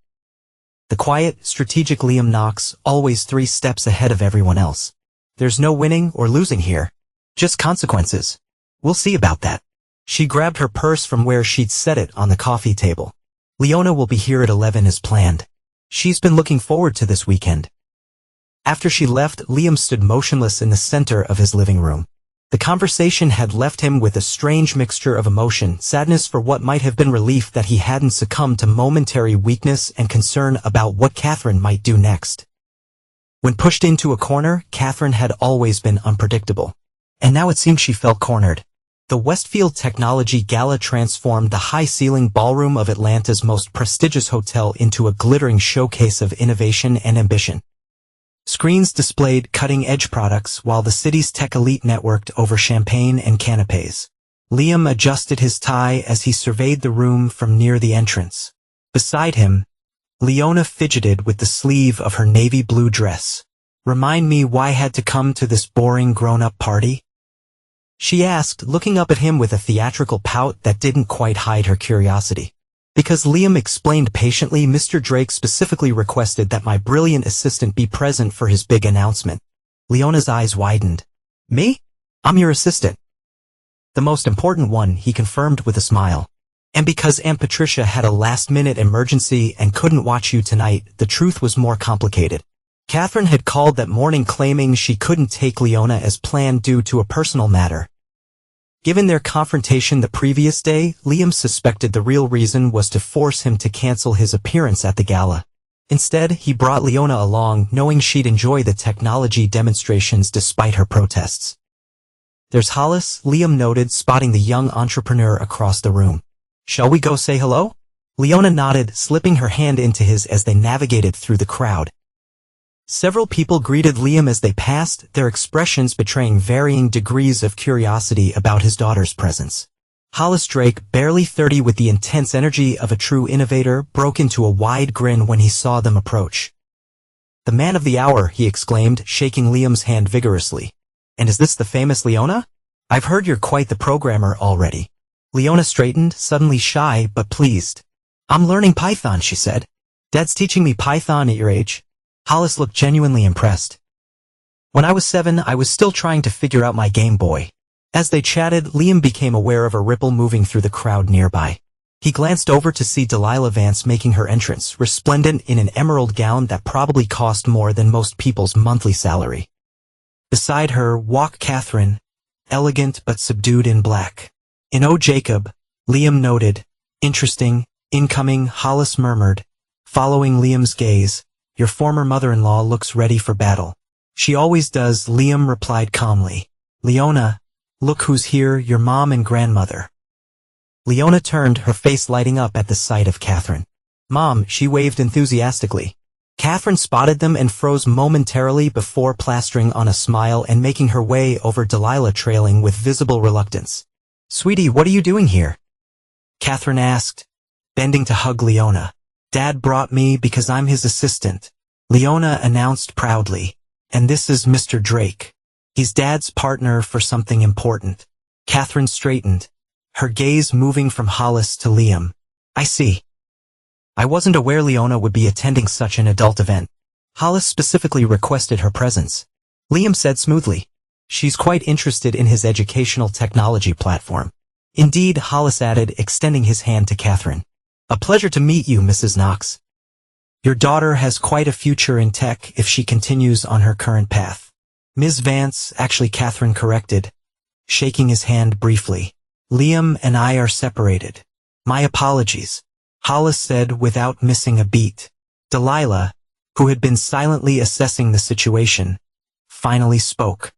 The quiet, strategic Liam Knox, always 3 steps ahead of everyone else. There's no winning or losing here. Just consequences. We'll see about that. She grabbed her purse from where she'd set it on the coffee table. Leona will be here at 11 as planned. She's been looking forward to this weekend. After she left, Liam stood motionless in the center of his living room. The conversation had left him with a strange mixture of emotion, sadness for what might have been relief that he hadn't succumbed to momentary weakness and concern about what Catherine might do next. When pushed into a corner, Catherine had always been unpredictable. And now it seemed she felt cornered. The Westfield Technology Gala transformed the high-ceiling ballroom of Atlanta's most prestigious hotel into a glittering showcase of innovation and ambition. Screens displayed cutting-edge products while the city's tech elite networked over champagne and canapes. Liam adjusted his tie as he surveyed the room from near the entrance. Beside him, Leona fidgeted with the sleeve of her navy blue dress. Remind me why I had to come to this boring grown-up party? She asked, looking up at him with a theatrical pout that didn't quite hide her curiosity. Because Liam explained patiently, Mr. Drake specifically requested that my brilliant assistant be present for his big announcement. Leona's eyes widened. Me? I'm your assistant. The most important one, he confirmed with a smile. And because Aunt Patricia had a last-minute emergency and couldn't watch you tonight, the truth was more complicated. Catherine had called that morning claiming she couldn't take Leona as planned due to a personal matter. Given their confrontation the previous day, Liam suspected the real reason was to force him to cancel his appearance at the gala. Instead, he brought Leona along, knowing she'd enjoy the technology demonstrations despite her protests. There's Hollis, Liam noted, spotting the young entrepreneur across the room. Shall we go say hello? Leona nodded, slipping her hand into his as they navigated through the crowd. Several people greeted Liam as they passed, their expressions betraying varying degrees of curiosity about his daughter's presence. Hollis Drake, barely 30 with the intense energy of a true innovator, broke into a wide grin when he saw them approach. The man of the hour, he exclaimed, shaking Liam's hand vigorously. And is this the famous Leona? I've heard you're quite the programmer already. Leona straightened, suddenly shy but pleased. I'm learning Python, she said. Dad's teaching me Python at your age. Hollis looked genuinely impressed. When I was 7, I was still trying to figure out my Game Boy. As they chatted, Liam became aware of a ripple moving through the crowd nearby. He glanced over to see Delilah Vance making her entrance, resplendent in an emerald gown that probably cost more than most people's monthly salary. Beside her walked Catherine, elegant but subdued in black. In O. Jacob, Liam noted. Interesting, incoming, Hollis murmured, following Liam's gaze. Your former mother-in-law looks ready for battle. She always does, Liam replied calmly. Leona, look who's here, your mom and grandmother. Leona turned, her face lighting up at the sight of Catherine. Mom, she waved enthusiastically. Catherine spotted them and froze momentarily before plastering on a smile and making her way over Delilah, trailing with visible reluctance. Sweetie, what are you doing here? Catherine asked, bending to hug Leona. Dad brought me because I'm his assistant, Leona announced proudly. And this is Mr. Drake. He's Dad's partner for something important. Catherine straightened, her gaze moving from Hollis to Liam. I see. I wasn't aware Leona would be attending such an adult event. Hollis specifically requested her presence. Liam said smoothly. She's quite interested in his educational technology platform. Indeed, Hollis added, extending his hand to Catherine. A pleasure to meet you, Mrs. Knox. Your daughter has quite a future in tech if she continues on her current path. Ms. Vance, actually Catherine corrected, shaking his hand briefly. Liam and I are separated. My apologies, Hollis said without missing a beat. Delilah, who had been silently assessing the situation, finally spoke.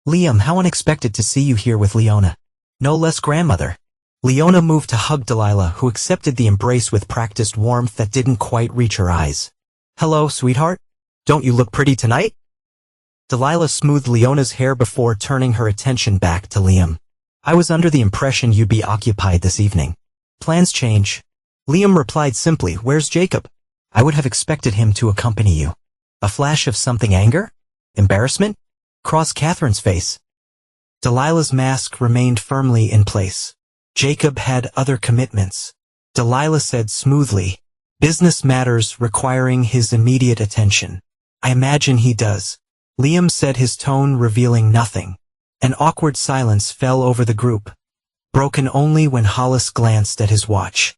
Liam, how unexpected to see you here with Leona. No less grandmother. Leona moved to hug Delilah, who accepted the embrace with practiced warmth that didn't quite reach her eyes. Hello, sweetheart? Don't you look pretty tonight? Delilah smoothed Leona's hair before turning her attention back to Liam. I was under the impression you'd be occupied this evening. Plans change. Liam replied simply, where's Jacob? I would have expected him to accompany you. A flash of something anger? Embarrassment? Crossed Catherine's face. Delilah's mask remained firmly in place. Jacob had other commitments. Delilah said smoothly, business matters requiring his immediate attention. I imagine he does. Liam said, his tone revealing nothing. An awkward silence fell over the group, broken only when Hollis glanced at his watch.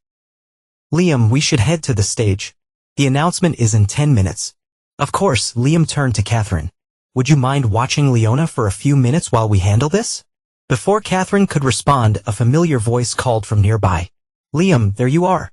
Liam, we should head to the stage. The announcement is in 10 minutes. Of course, Liam turned to Catherine. Would you mind watching Leona for a few minutes while we handle this? Before Catherine could respond, a familiar voice called from nearby. Liam, there you are.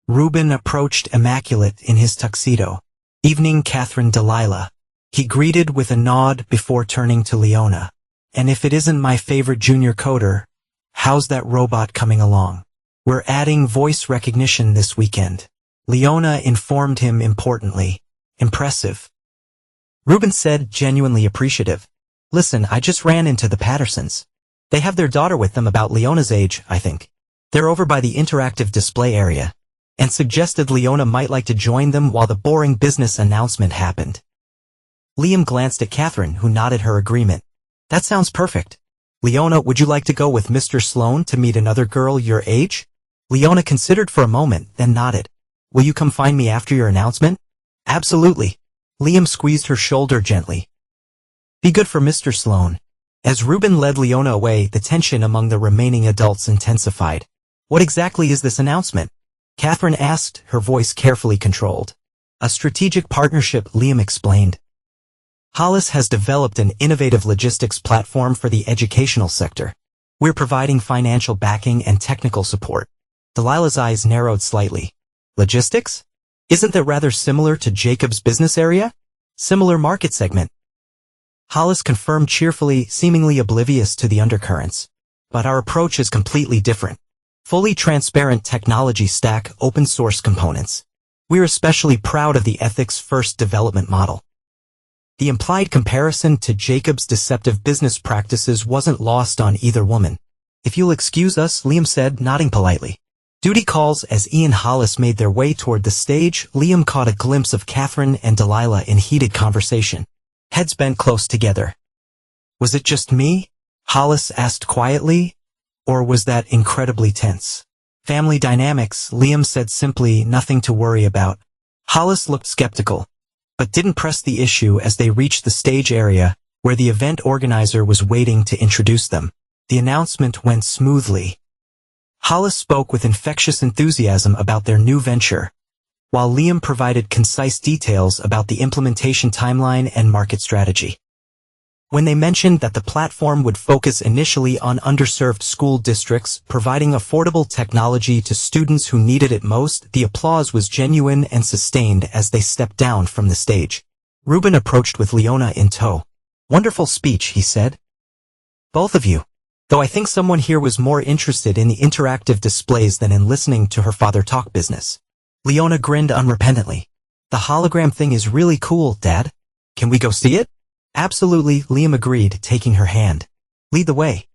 Reuben approached immaculate in his tuxedo. Evening, Catherine. Delilah. He greeted with a nod before turning to Leona. And if it isn't my favorite junior coder, how's that robot coming along? We're adding voice recognition this weekend. Leona informed him importantly. Impressive. Reuben said, genuinely appreciative. Listen, I just ran into the Pattersons. They have their daughter with them, about Leona's age, I think. They're over by the interactive display area, and suggested Leona might like to join them while the boring business announcement happened. Liam glanced at Catherine, who nodded her agreement. That sounds perfect. Leona, would you like to go with Mr. Sloan to meet another girl your age? Leona considered for a moment, then nodded. Will you come find me after your announcement? Absolutely. Liam squeezed her shoulder gently. Be good for Mr. Sloan. As Reuben led Leona away, the tension among the remaining adults intensified. What exactly is this announcement? Catherine asked, her voice carefully controlled. A strategic partnership, Liam explained. Hollis has developed an innovative logistics platform for the educational sector. We're providing financial backing and technical support. Delilah's eyes narrowed slightly. Logistics? Isn't that rather similar to Jacob's business area? Similar market segment. Hollis confirmed cheerfully, seemingly oblivious to the undercurrents. But our approach is completely different. Fully transparent technology stack, open source components. We're especially proud of the ethics-first development model. The implied comparison to Jacob's deceptive business practices wasn't lost on either woman. If you'll excuse us, Liam said, nodding politely. Duty calls. As Ian Hollis made their way toward the stage, Liam caught a glimpse of Catherine and Delilah in heated conversation. Heads bent close together. Was it just me? Hollis asked quietly. Or was that incredibly tense? Family dynamics, Liam said simply, nothing to worry about. Hollis looked skeptical, but didn't press the issue as they reached the stage area, where the event organizer was waiting to introduce them. The announcement went smoothly. Hollis spoke with infectious enthusiasm about their new venture, while Liam provided concise details about the implementation timeline and market strategy. When they mentioned that the platform would focus initially on underserved school districts, providing affordable technology to students who needed it most, the applause was genuine and sustained as they stepped down from the stage. Reuben approached with Leona in tow. Wonderful speech, he said. Both of you. Though I think someone here was more interested in the interactive displays than in listening to her father talk business. Leona grinned unrepentantly. The hologram thing is really cool, Dad. Can we go see it? Absolutely, Liam agreed, taking her hand. Lead the way.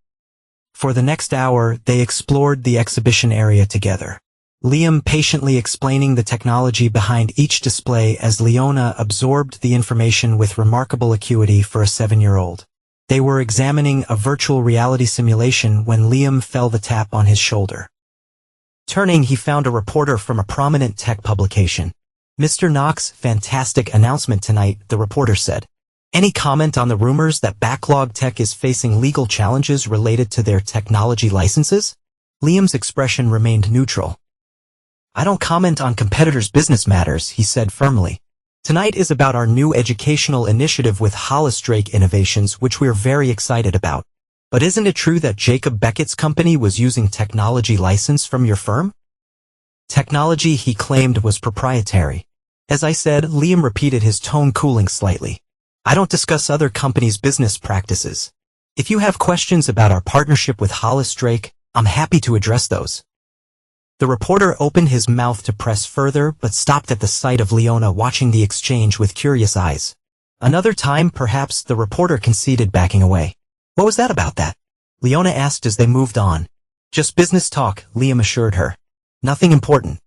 For the next hour, they explored the exhibition area together. Liam patiently explaining the technology behind each display as Leona absorbed the information with remarkable acuity for a 7-year-old. They were examining a virtual reality simulation when Liam felt the tap on his shoulder. Turning, he found a reporter from a prominent tech publication. Mr. Knox, fantastic announcement tonight, the reporter said. Any comment on the rumors that Backlog Tech is facing legal challenges related to their technology licenses? Liam's expression remained neutral. I don't comment on competitors' business matters, he said firmly. Tonight is about our new educational initiative with Hollis Drake Innovations, which we're very excited about. But isn't it true that Jacob Beckett's company was using technology license from your firm? Technology he claimed was proprietary. As I said, Liam repeated, his tone cooling slightly. I don't discuss other companies' business practices. If you have questions about our partnership with Hollis Drake, I'm happy to address those. The reporter opened his mouth to press further but stopped at the sight of Leona watching the exchange with curious eyes. Another time, perhaps, the reporter conceded, backing away. What was that about that? Leona asked as they moved on. Just business talk, Liam assured her. Nothing important.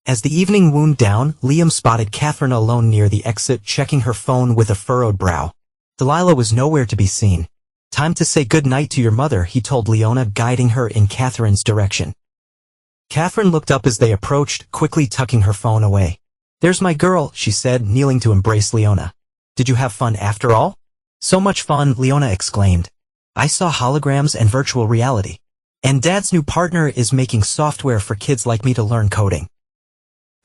As the evening wound down, Liam spotted Catherine alone near the exit, checking her phone with a furrowed brow. Delilah was nowhere to be seen. Time to say good night to your mother, he told Leona, guiding her in Catherine's direction. Catherine looked up as they approached, quickly tucking her phone away. There's my girl, she said, kneeling to embrace Leona. Did you have fun after all? So much fun, Leona exclaimed. I saw holograms and virtual reality. And Dad's new partner is making software for kids like me to learn coding.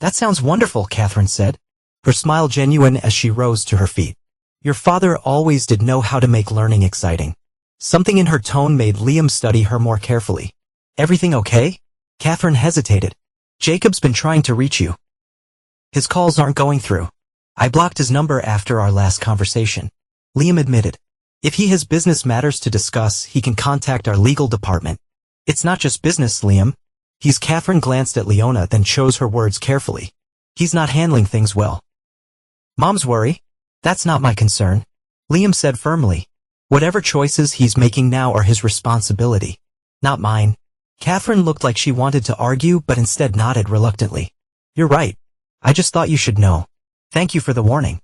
That sounds wonderful, Catherine said, her smile genuine as she rose to her feet. Your father always did know how to make learning exciting. Something in her tone made Liam study her more carefully. Everything okay? Catherine hesitated. Jacob's been trying to reach you. His calls aren't going through. I blocked his number after our last conversation. Liam admitted. If he has business matters to discuss, he can contact our legal department. It's not just business, Liam. Catherine glanced at Leona, then chose her words carefully. He's not handling things well. Mom's worry? That's not my concern, Liam said firmly. Whatever choices he's making now are his responsibility, not mine. Catherine looked like she wanted to argue but instead nodded reluctantly. You're right. I just thought you should know. Thank you for the warning.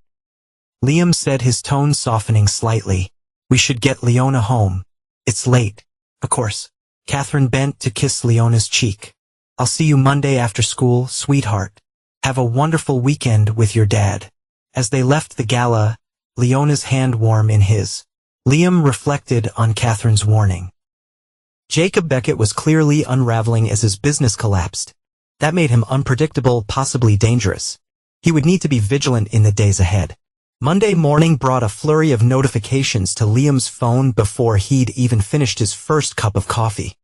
Liam said, his tone softening slightly. We should get Leona home. It's late. Of course. Catherine bent to kiss Leona's cheek. I'll see you Monday after school, sweetheart. Have a wonderful weekend with your dad. As they left the gala, Leona's hand warm in his. Liam reflected on Catherine's warning. Jacob Beckett was clearly unraveling as his business collapsed. That made him unpredictable, possibly dangerous. He would need to be vigilant in the days ahead. Monday morning brought a flurry of notifications to Liam's phone before he'd even finished his first cup of coffee.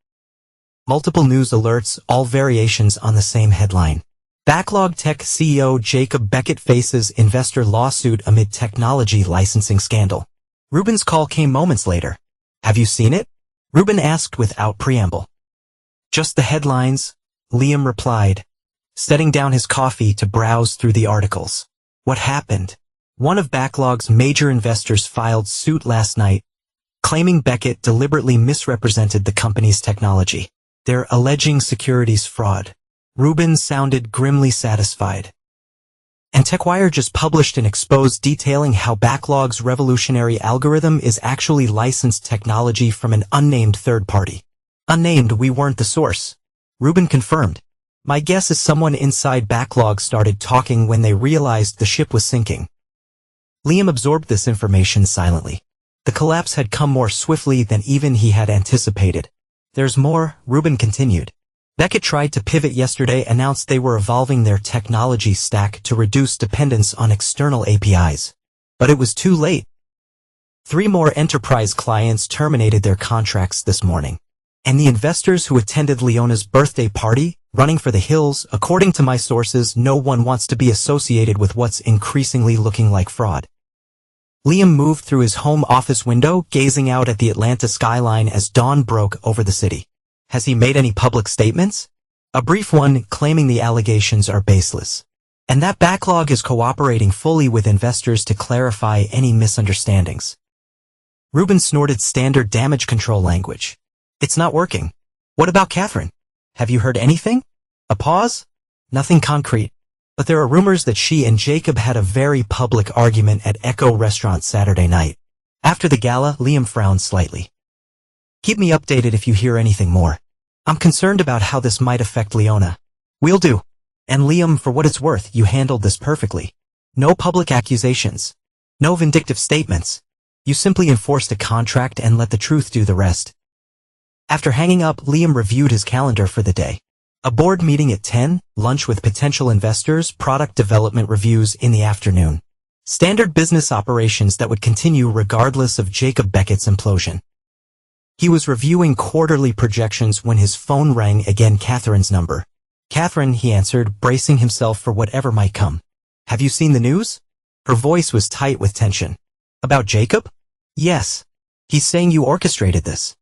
Multiple news alerts, all variations on the same headline. Backlog Tech CEO Jacob Beckett faces investor lawsuit amid technology licensing scandal. Ruben's call came moments later. Have you seen it? Ruben asked without preamble. Just the headlines, Liam replied, setting down his coffee to browse through the articles. What happened? One of Backlog's major investors filed suit last night, claiming Beckett deliberately misrepresented the company's technology. They're alleging securities fraud. Ruben sounded grimly satisfied. And TechWire just published an expose detailing how Backlog's revolutionary algorithm is actually licensed technology from an unnamed third party. Unnamed, we weren't the source. Ruben confirmed. My guess is someone inside Backlog started talking when they realized the ship was sinking. Liam absorbed this information silently. The collapse had come more swiftly than even he had anticipated. There's more, Ruben continued. Beckett tried to pivot yesterday, announced they were evolving their technology stack to reduce dependence on external APIs. But it was too late. 3 more enterprise clients terminated their contracts this morning. And the investors who attended Leona's birthday party, running for the hills, according to my sources, no one wants to be associated with what's increasingly looking like fraud. Liam moved through his home office window, gazing out at the Atlanta skyline as dawn broke over the city. Has he made any public statements? A brief one claiming the allegations are baseless. And that Backlog is cooperating fully with investors to clarify any misunderstandings. Ruben snorted standard damage control language. It's not working. What about Catherine? Have you heard anything? A pause? Nothing concrete. But there are rumors that she and Jacob had a very public argument at Echo Restaurant Saturday night. After the gala, Liam frowned slightly. Keep me updated if you hear anything more. I'm concerned about how this might affect Leona. Will do. And Liam, for what it's worth, you handled this perfectly. No public accusations. No vindictive statements. You simply enforced a contract and let the truth do the rest. After hanging up, Liam reviewed his calendar for the day. A board meeting at 10, lunch with potential investors, product development reviews in the afternoon. Standard business operations that would continue regardless of Jacob Beckett's implosion. He was reviewing quarterly projections when his phone rang again. Catherine's number. Catherine, he answered, bracing himself for whatever might come. Have you seen the news? Her voice was tight with tension. About Jacob? Yes. He's saying you orchestrated this.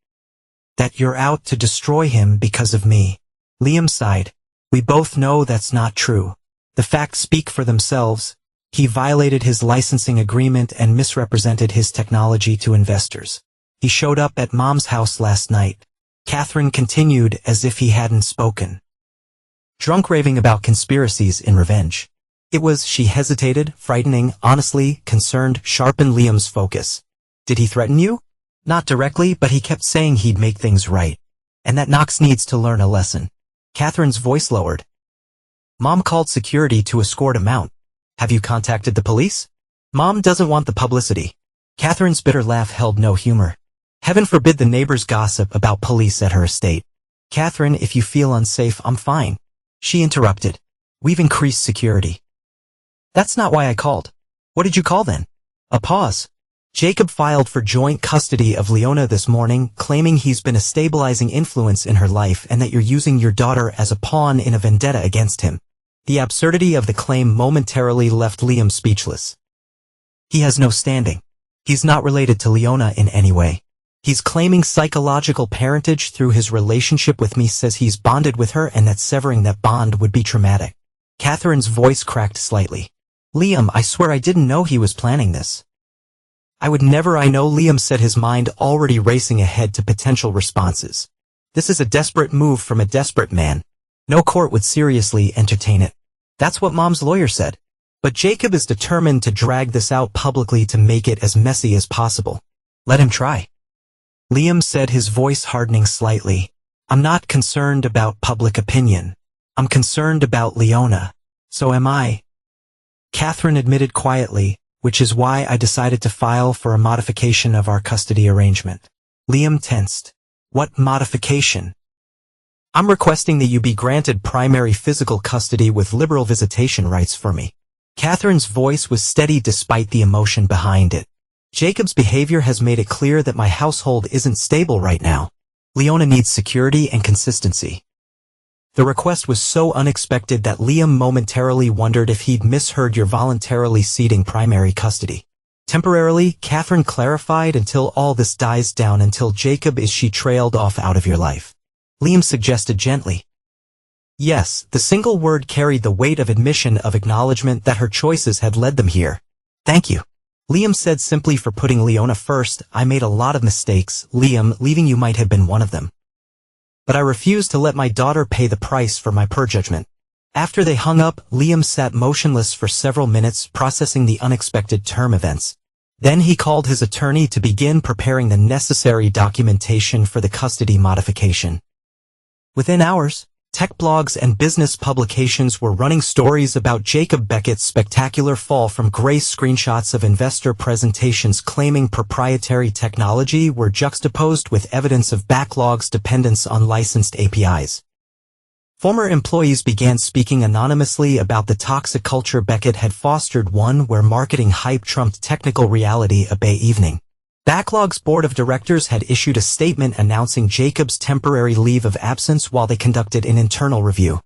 That you're out to destroy him because of me. Liam sighed. We both know that's not true. The facts speak for themselves. He violated his licensing agreement and misrepresented his technology to investors. He showed up at Mom's house last night. Catherine continued as if he hadn't spoken. Drunk raving about conspiracies in revenge. It was, she hesitated, frightening, honestly, concerned, sharpened Liam's focus. Did he threaten you? Not directly, but he kept saying he'd make things right. And that Knox needs to learn a lesson. Catherine's voice lowered. Mom called security to escort him out. Have you contacted the police? Mom doesn't want the publicity. Catherine's bitter laugh held no humor. Heaven forbid the neighbors gossip about police at her estate. Catherine, if you feel unsafe, I'm fine. She interrupted. We've increased security. That's not why I called. What did you call then? A pause. Jacob filed for joint custody of Leona this morning, claiming he's been a stabilizing influence in her life and that you're using your daughter as a pawn in a vendetta against him. The absurdity of the claim momentarily left Liam speechless. He has no standing. He's not related to Leona in any way. He's claiming psychological parentage through his relationship with me, says he's bonded with her and that severing that bond would be traumatic. Catherine's voice cracked slightly. Liam, I swear I didn't know he was planning this. I would never. I know, Liam said, his mind already racing ahead to potential responses. This is a desperate move from a desperate man. No court would seriously entertain it. That's what Mom's lawyer said. But Jacob is determined to drag this out publicly to make it as messy as possible. Let him try. Liam said, his voice hardening slightly. I'm not concerned about public opinion. I'm concerned about Leona. So am I. Catherine admitted quietly, which is why I decided to file for a modification of our custody arrangement. Liam tensed. What modification? I'm requesting that you be granted primary physical custody with liberal visitation rights for me. Catherine's voice was steady despite the emotion behind it. Jacob's behavior has made it clear that my household isn't stable right now. Leona needs security and consistency. The request was so unexpected that Liam momentarily wondered if he'd misheard. You're voluntarily ceding primary custody. Temporarily, Catherine clarified, until all this dies down. Until Jacob is. She trailed off. Out of your life. Liam suggested gently. Yes, the single word carried the weight of admission, of acknowledgement that her choices had led them here. Thank you. Liam said simply, for putting Leona first. I made a lot of mistakes, Liam. Leaving you might have been one of them. But I refuse to let my daughter pay the price for my poor judgment. After they hung up, Liam sat motionless for several minutes, processing the unexpected term events. Then he called his attorney to begin preparing the necessary documentation for the custody modification. Within hours, tech blogs and business publications were running stories about Jacob Beckett's spectacular fall from grace. Screenshots of investor presentations claiming proprietary technology were juxtaposed with evidence of backlogs, dependence on licensed APIs. Former employees began speaking anonymously about the toxic culture Beckett had fostered, one where marketing hype trumped technical reality. A Bay evening. Backlog's board of directors had issued a statement announcing Jacob's temporary leave of absence while they conducted an internal review.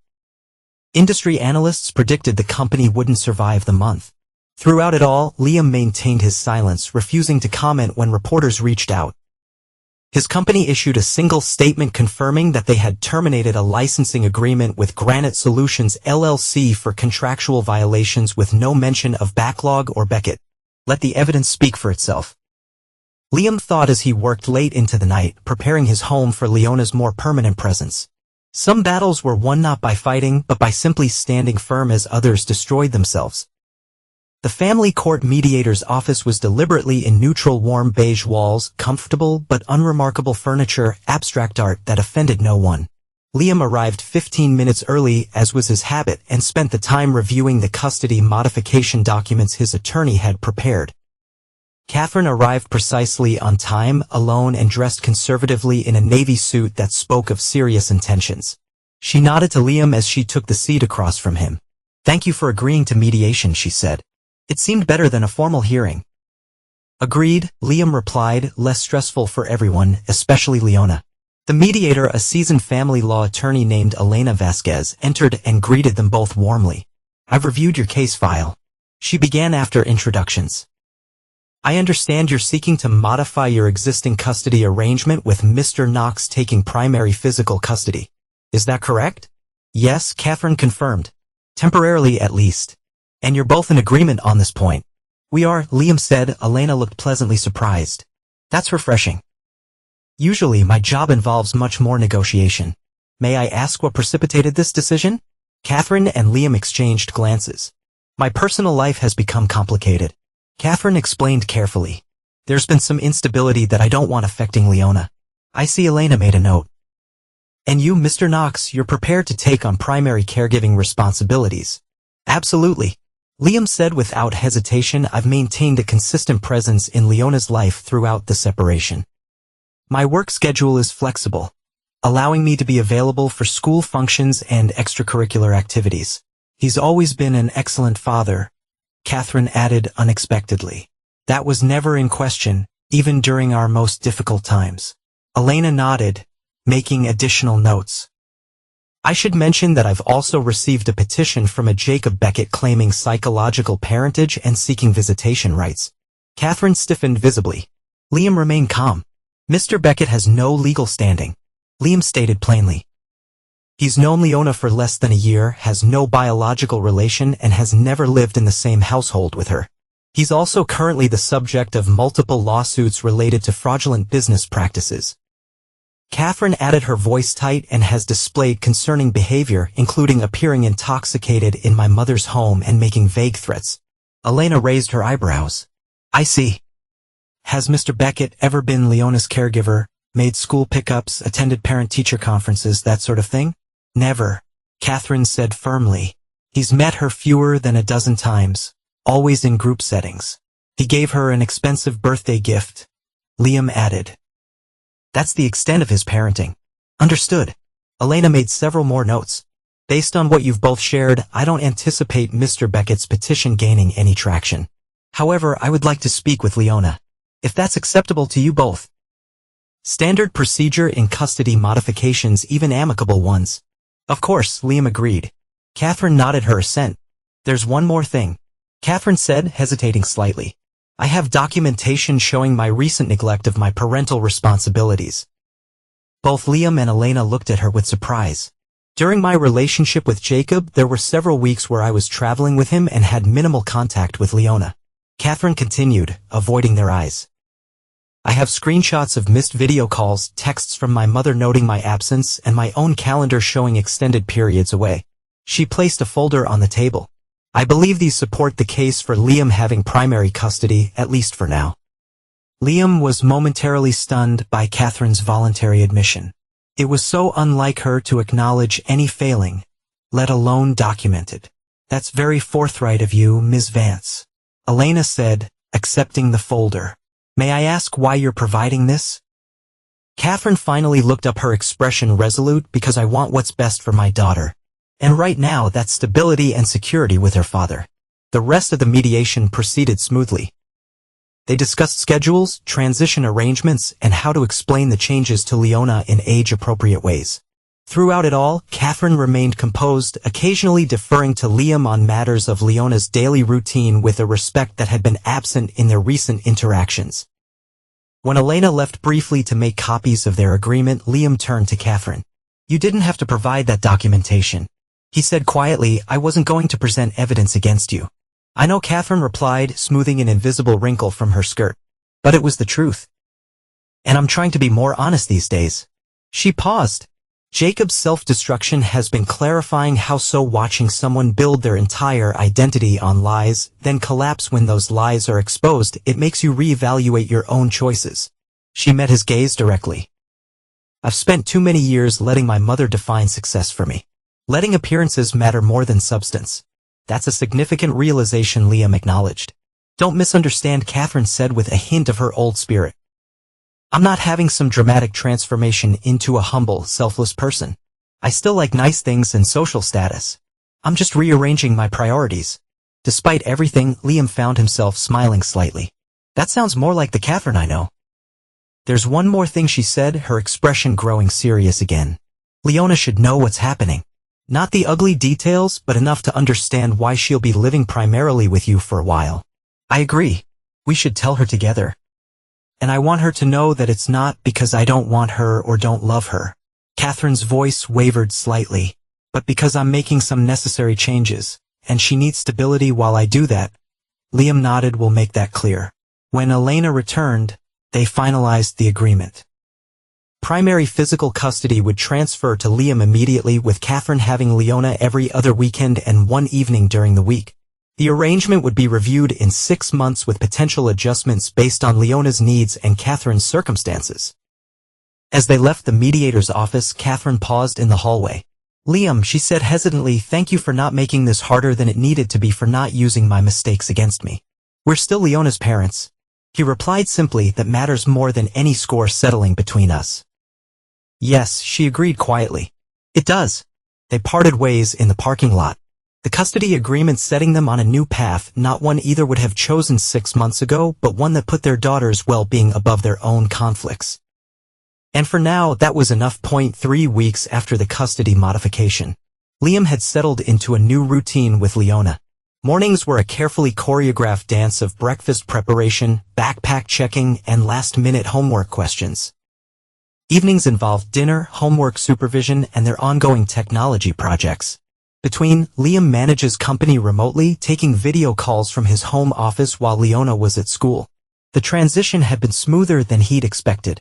Industry analysts predicted the company wouldn't survive the month. Throughout it all, Liam maintained his silence, refusing to comment when reporters reached out. His company issued a single statement confirming that they had terminated a licensing agreement with Granite Solutions LLC for contractual violations, with no mention of Backlog or Beckett. Let the evidence speak for itself. Liam thought as he worked late into the night, preparing his home for Leona's more permanent presence. Some battles were won not by fighting, but by simply standing firm as others destroyed themselves. The family court mediator's office was deliberately in neutral, warm beige walls, comfortable but unremarkable furniture, abstract art that offended no one. Liam arrived 15 minutes early, as was his habit, and spent the time reviewing the custody modification documents his attorney had prepared. Catherine arrived precisely on time, alone and dressed conservatively in a navy suit that spoke of serious intentions. She nodded to Liam as she took the seat across from him. Thank you for agreeing to mediation, she said. It seemed better than a formal hearing. Agreed, Liam replied, less stressful for everyone, especially Leona. The mediator, a seasoned family law attorney named Elena Vasquez, entered and greeted them both warmly. I've reviewed your case file. She began after introductions. I understand you're seeking to modify your existing custody arrangement with Mr. Knox taking primary physical custody. Is that correct? Yes, Catherine confirmed. Temporarily at least. And you're both in agreement on this point. We are, Liam said. Elena looked pleasantly surprised. That's refreshing. Usually my job involves much more negotiation. May I ask what precipitated this decision? Catherine and Liam exchanged glances. My personal life has become complicated. Catherine explained carefully. There's been some instability that I don't want affecting Leona. I see Elena made a note. And you, Mr. Knox, you're prepared to take on primary caregiving responsibilities. Absolutely. Liam said without hesitation. I've maintained a consistent presence in Leona's life throughout the separation. My work schedule is flexible, allowing me to be available for school functions and extracurricular activities. He's always been an excellent father, Catherine added unexpectedly. That was never in question, even during our most difficult times. Elena nodded, making additional notes. I should mention that I've also received a petition from a Jacob Beckett claiming psychological parentage and seeking visitation rights. Catherine stiffened visibly. Liam remained calm. Mr. Beckett has no legal standing, Liam stated plainly. He's known Leona for less than a year, has no biological relation, and has never lived in the same household with her. He's also currently the subject of multiple lawsuits related to fraudulent business practices. Catherine added, her voice tight, and has displayed concerning behavior, including appearing intoxicated in my mother's home and making vague threats. Elena raised her eyebrows. I see. Has Mr. Beckett ever been Leona's caregiver, made school pickups, attended parent-teacher conferences, that sort of thing? Never, Catherine said firmly. He's met her fewer than a dozen times, always in group settings. He gave her an expensive birthday gift, Liam added. That's the extent of his parenting. Understood. Elena made several more notes. Based on what you've both shared, I don't anticipate Mr. Beckett's petition gaining any traction. However, I would like to speak with Leona, if that's acceptable to you both. Standard procedure in custody modifications, even amicable ones. Of course, Liam agreed. Catherine nodded her assent. There's one more thing, Catherine said, hesitating slightly. I have documentation showing my recent neglect of my parental responsibilities. Both Liam and Elena looked at her with surprise. During my relationship with Jacob, there were several weeks where I was traveling with him and had minimal contact with Leona. Catherine continued, avoiding their eyes. I have screenshots of missed video calls, texts from my mother noting my absence, and my own calendar showing extended periods away. She placed a folder on the table. I believe these support the case for Liam having primary custody, at least for now. Liam was momentarily stunned by Catherine's voluntary admission. It was so unlike her to acknowledge any failing, let alone document it. That's very forthright of you, Ms. Vance, Elena said, accepting the folder. May I ask why you're providing this? Catherine finally looked up, her expression resolute. Because I want what's best for my daughter. And right now, that's stability and security with her father. The rest of the mediation proceeded smoothly. They discussed schedules, transition arrangements, and how to explain the changes to Leona in age-appropriate ways. Throughout it all, Catherine remained composed, occasionally deferring to Liam on matters of Leona's daily routine with a respect that had been absent in their recent interactions. When Elena left briefly to make copies of their agreement, Liam turned to Catherine. You didn't have to provide that documentation, he said quietly. I wasn't going to present evidence against you. I know, Catherine replied, smoothing an invisible wrinkle from her skirt. But it was the truth. And I'm trying to be more honest these days. She paused. Jacob's self-destruction has been clarifying how so. Watching someone build their entire identity on lies, then collapse when those lies are exposed, it makes you reevaluate your own choices. She met his gaze directly. I've spent too many years letting my mother define success for me. Letting appearances matter more than substance. That's a significant realization, Liam acknowledged. Don't misunderstand, Catherine said with a hint of her old spirit. I'm not having some dramatic transformation into a humble, selfless person. I still like nice things and social status. I'm just rearranging my priorities. Despite everything, Liam found himself smiling slightly. That sounds more like the Catherine I know. There's one more thing, she said, her expression growing serious again. Leona should know what's happening. Not the ugly details, but enough to understand why she'll be living primarily with you for a while. I agree. We should tell her together. And I want her to know that it's not because I don't want her or don't love her. Catherine's voice wavered slightly. But because I'm making some necessary changes, and she needs stability while I do that. Liam nodded. We'll make that clear. When Elena returned, they finalized the agreement. Primary physical custody would transfer to Liam immediately, with Catherine having Leona every other weekend and one evening during the week. The arrangement would be reviewed in 6 months with potential adjustments based on Leona's needs and Catherine's circumstances. As they left the mediator's office, Catherine paused in the hallway. Liam, she said hesitantly, thank you for not making this harder than it needed to be, for not using my mistakes against me. We're still Leona's parents. He replied simply, that matters more than any score settling between us. Yes, she agreed quietly. It does. They parted ways in the parking lot. The custody agreement setting them on a new path, not one either would have chosen 6 months ago, but one that put their daughter's well-being above their own conflicts. And for now, that was enough. 3 weeks after the custody modification, Liam had settled into a new routine with Leona. Mornings were a carefully choreographed dance of breakfast preparation, backpack checking, and last-minute homework questions. Evenings involved dinner, homework supervision, and their ongoing technology projects. Liam manages company remotely, taking video calls from his home office while Leona was at school. The transition had been smoother than he'd expected.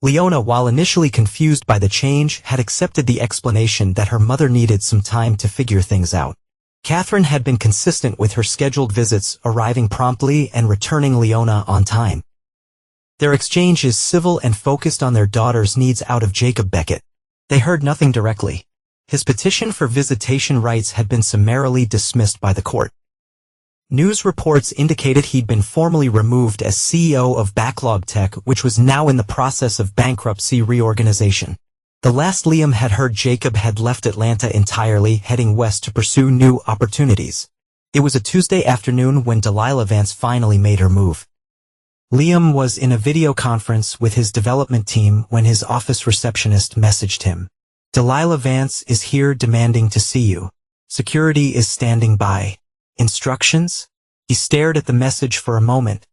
Leona, while initially confused by the change, had accepted the explanation that her mother needed some time to figure things out. Catherine had been consistent with her scheduled visits, arriving promptly and returning Leona on time. Their exchange is civil and focused on their daughter's needs. Out of Jacob Beckett, they heard nothing directly. His petition for visitation rights had been summarily dismissed by the court. News reports indicated he'd been formally removed as CEO of Backlog Tech, which was now in the process of bankruptcy reorganization. The last Liam had heard, Jacob had left Atlanta entirely, heading west to pursue new opportunities. It was a Tuesday afternoon when Delilah Vance finally made her move. Liam was in a video conference with his development team when his office receptionist messaged him. Delilah Vance is here, demanding to see you. Security is standing by. Instructions? He stared at the message for a moment,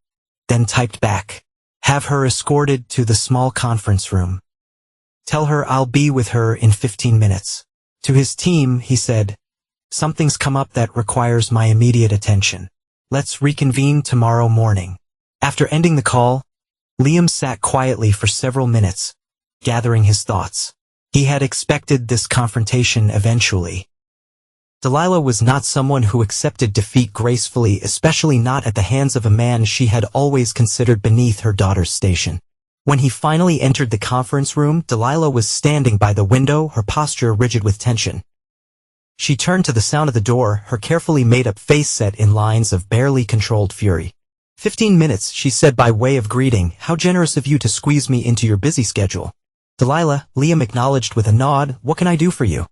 then typed back. Have her escorted to the small conference room. Tell her I'll be with her in 15 minutes. To his team, he said, something's come up that requires my immediate attention. Let's reconvene tomorrow morning. After ending the call, Liam sat quietly for several minutes, gathering his thoughts. He had expected this confrontation eventually. Delilah was not someone who accepted defeat gracefully, especially not at the hands of a man she had always considered beneath her daughter's station. When he finally entered the conference room, Delilah was standing by the window, her posture rigid with tension. She turned to the sound of the door, her carefully made-up face set in lines of barely controlled fury. 15 minutes, she said by way of greeting. How generous of you to squeeze me into your busy schedule. Delilah, Liam acknowledged with a nod. What can I do for you?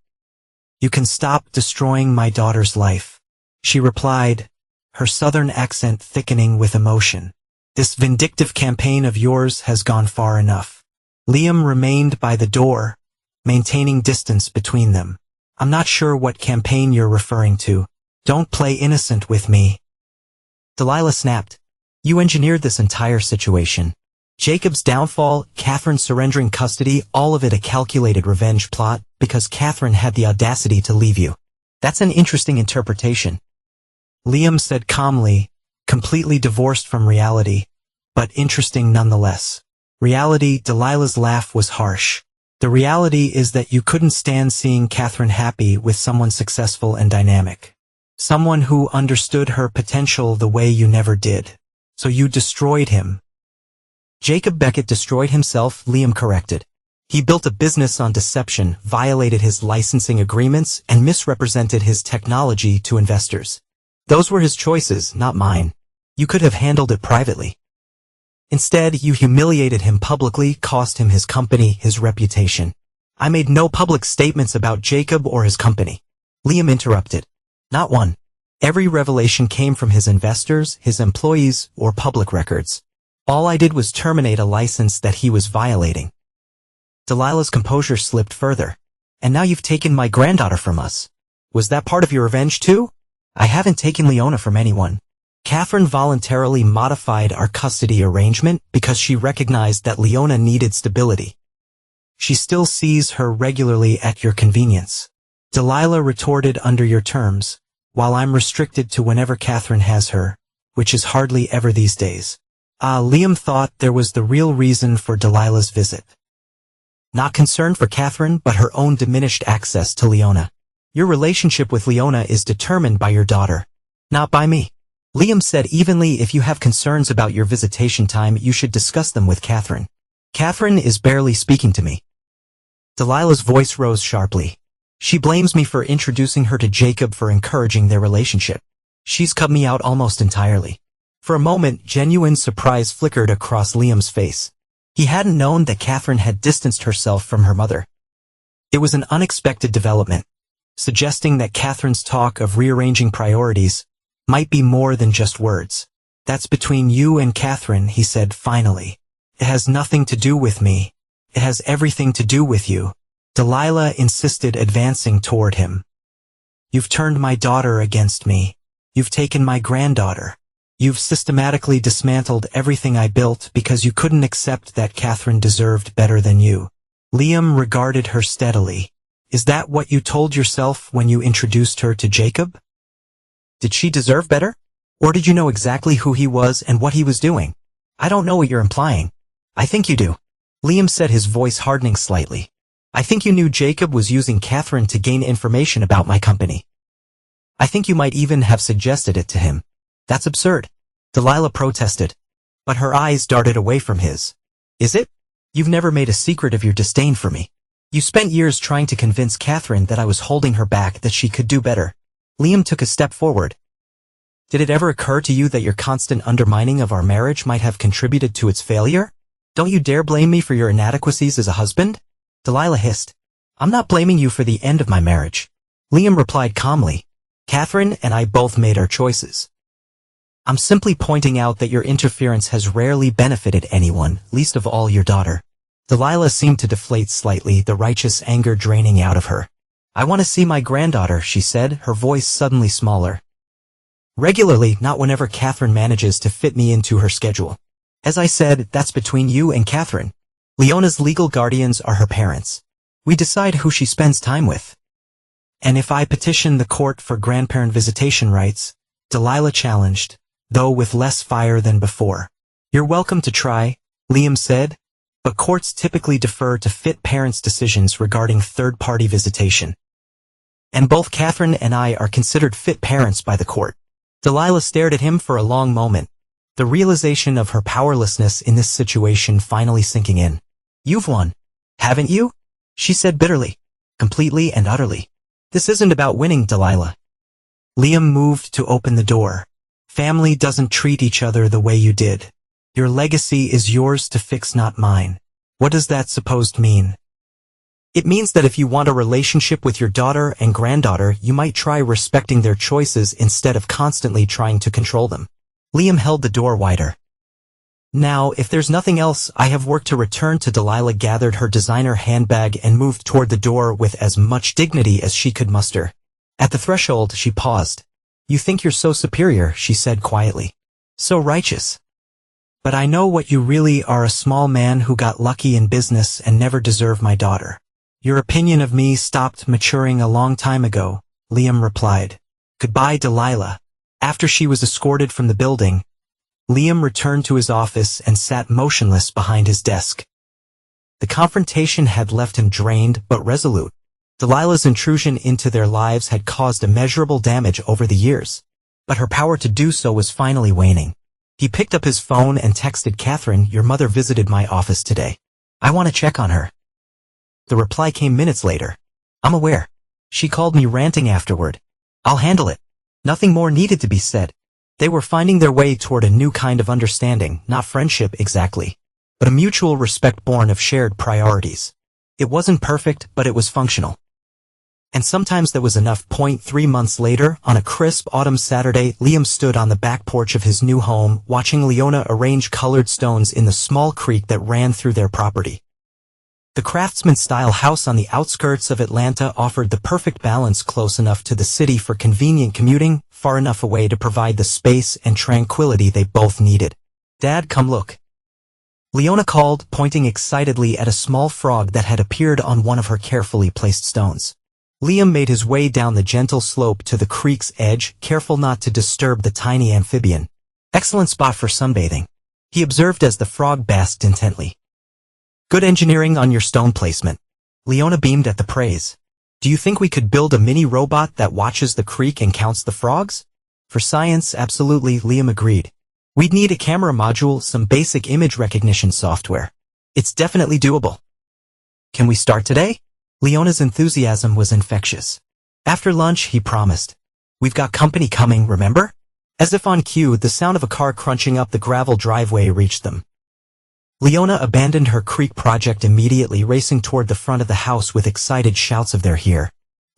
You can stop destroying my daughter's life, she replied, her southern accent thickening with emotion. This vindictive campaign of yours has gone far enough. Liam remained by the door, maintaining distance between them. I'm not sure what campaign you're referring to. Don't play innocent with me. Delilah snapped. You engineered this entire situation. Jacob's downfall, Catherine surrendering custody, all of it a calculated revenge plot, because Catherine had the audacity to leave you. That's an interesting interpretation, Liam said calmly, completely divorced from reality, but interesting nonetheless. Reality? Delilah's laugh was harsh. The reality is that you couldn't stand seeing Catherine happy with someone successful and dynamic. Someone who understood her potential the way you never did. So you destroyed him. Jacob Beckett destroyed himself, Liam corrected. He built a business on deception, violated his licensing agreements, and misrepresented his technology to investors. Those were his choices, not mine. You could have handled it privately. Instead, you humiliated him publicly, cost him his company, his reputation. I made no public statements about Jacob or his company. Liam interrupted. Not one. Every revelation came from his investors, his employees, or public records. All I did was terminate a license that he was violating. Delilah's composure slipped further. And now you've taken my granddaughter from us. Was that part of your revenge too? I haven't taken Leona from anyone. Catherine voluntarily modified our custody arrangement because she recognized that Leona needed stability. She still sees her regularly at your convenience. Delilah retorted, under your terms, while I'm restricted to whenever Catherine has her, which is hardly ever these days. Liam thought there was the real reason for Delilah's visit. Not concern for Catherine, but her own diminished access to Leona. Your relationship with Leona is determined by your daughter, not by me. Liam said evenly. If you have concerns about your visitation time, you should discuss them with Catherine. Catherine is barely speaking to me. Delilah's voice rose sharply. She blames me for introducing her to Jacob, for encouraging their relationship. She's cut me out almost entirely. For a moment, genuine surprise flickered across Liam's face. He hadn't known that Catherine had distanced herself from her mother. It was an unexpected development, suggesting that Catherine's talk of rearranging priorities might be more than just words. That's between you and Catherine, he said finally. It has nothing to do with me. It has everything to do with you. Delilah insisted, advancing toward him. You've turned my daughter against me. You've taken my granddaughter. You've systematically dismantled everything I built because you couldn't accept that Catherine deserved better than you. Liam regarded her steadily. Is that what you told yourself when you introduced her to Jacob? Did she deserve better? Or did you know exactly who he was and what he was doing? I don't know what you're implying. I think you do. Liam said, his voice hardening slightly. I think you knew Jacob was using Catherine to gain information about my company. I think you might even have suggested it to him. That's absurd. Delilah protested, but her eyes darted away from his. Is it? You've never made a secret of your disdain for me. You spent years trying to convince Catherine that I was holding her back, that she could do better. Liam took a step forward. Did it ever occur to you that your constant undermining of our marriage might have contributed to its failure? Don't you dare blame me for your inadequacies as a husband? Delilah hissed. I'm not blaming you for the end of my marriage. Liam replied calmly. Catherine and I both made our choices. I'm simply pointing out that your interference has rarely benefited anyone, least of all your daughter. Delilah seemed to deflate slightly, the righteous anger draining out of her. I want to see my granddaughter, she said, her voice suddenly smaller. Regularly, not whenever Catherine manages to fit me into her schedule. As I said, that's between you and Catherine. Leona's legal guardians are her parents. We decide who she spends time with. And if I petition the court for grandparent visitation rights, Delilah challenged, though with less fire than before. You're welcome to try, Liam said, but courts typically defer to fit parents' decisions regarding third-party visitation. And both Catherine and I are considered fit parents by the court. Delilah stared at him for a long moment, the realization of her powerlessness in this situation finally sinking in. You've won, haven't you? She said bitterly, completely and utterly. This isn't about winning, Delilah. Liam moved to open the door. Family doesn't treat each other the way you did. Your legacy is yours to fix, not mine. What does that supposed mean? It means that if you want a relationship with your daughter and granddaughter, you might try respecting their choices instead of constantly trying to control them. Liam held the door wider. Now, if there's nothing else, I have work to return to. Delilah gathered her designer handbag and moved toward the door with as much dignity as she could muster. At the threshold, she paused. You think you're so superior, she said quietly. So righteous. But I know what you really are, a small man who got lucky in business and never deserved my daughter. Your opinion of me stopped maturing a long time ago, Liam replied. Goodbye, Delilah. After she was escorted from the building, Liam returned to his office and sat motionless behind his desk. The confrontation had left him drained but resolute. Delilah's intrusion into their lives had caused immeasurable damage over the years, but her power to do so was finally waning. He picked up his phone and texted Catherine, your mother visited my office today. I want to check on her. The reply came minutes later. I'm aware. She called me ranting afterward. I'll handle it. Nothing more needed to be said. They were finding their way toward a new kind of understanding, not friendship exactly, but a mutual respect born of shared priorities. It wasn't perfect, but it was functional. And sometimes that was enough. 3 months later, on a crisp autumn Saturday, Liam stood on the back porch of his new home, watching Leona arrange colored stones in the small creek that ran through their property. The craftsman-style house on the outskirts of Atlanta offered the perfect balance, close enough to the city for convenient commuting, far enough away to provide the space and tranquility they both needed. Dad, come look. Leona called, pointing excitedly at a small frog that had appeared on one of her carefully placed stones. Liam made his way down the gentle slope to the creek's edge, careful not to disturb the tiny amphibian. Excellent spot for sunbathing, he observed as the frog basked intently. Good engineering on your stone placement. Leona beamed at the praise. Do you think we could build a mini robot that watches the creek and counts the frogs? For science, absolutely, Liam agreed. We'd need a camera module, some basic image recognition software. It's definitely doable. Can we start today? Leona's enthusiasm was infectious. After lunch, he promised. We've got company coming, remember? As if on cue, the sound of a car crunching up the gravel driveway reached them. Leona abandoned her creek project immediately, racing toward the front of the house with excited shouts of "They're here."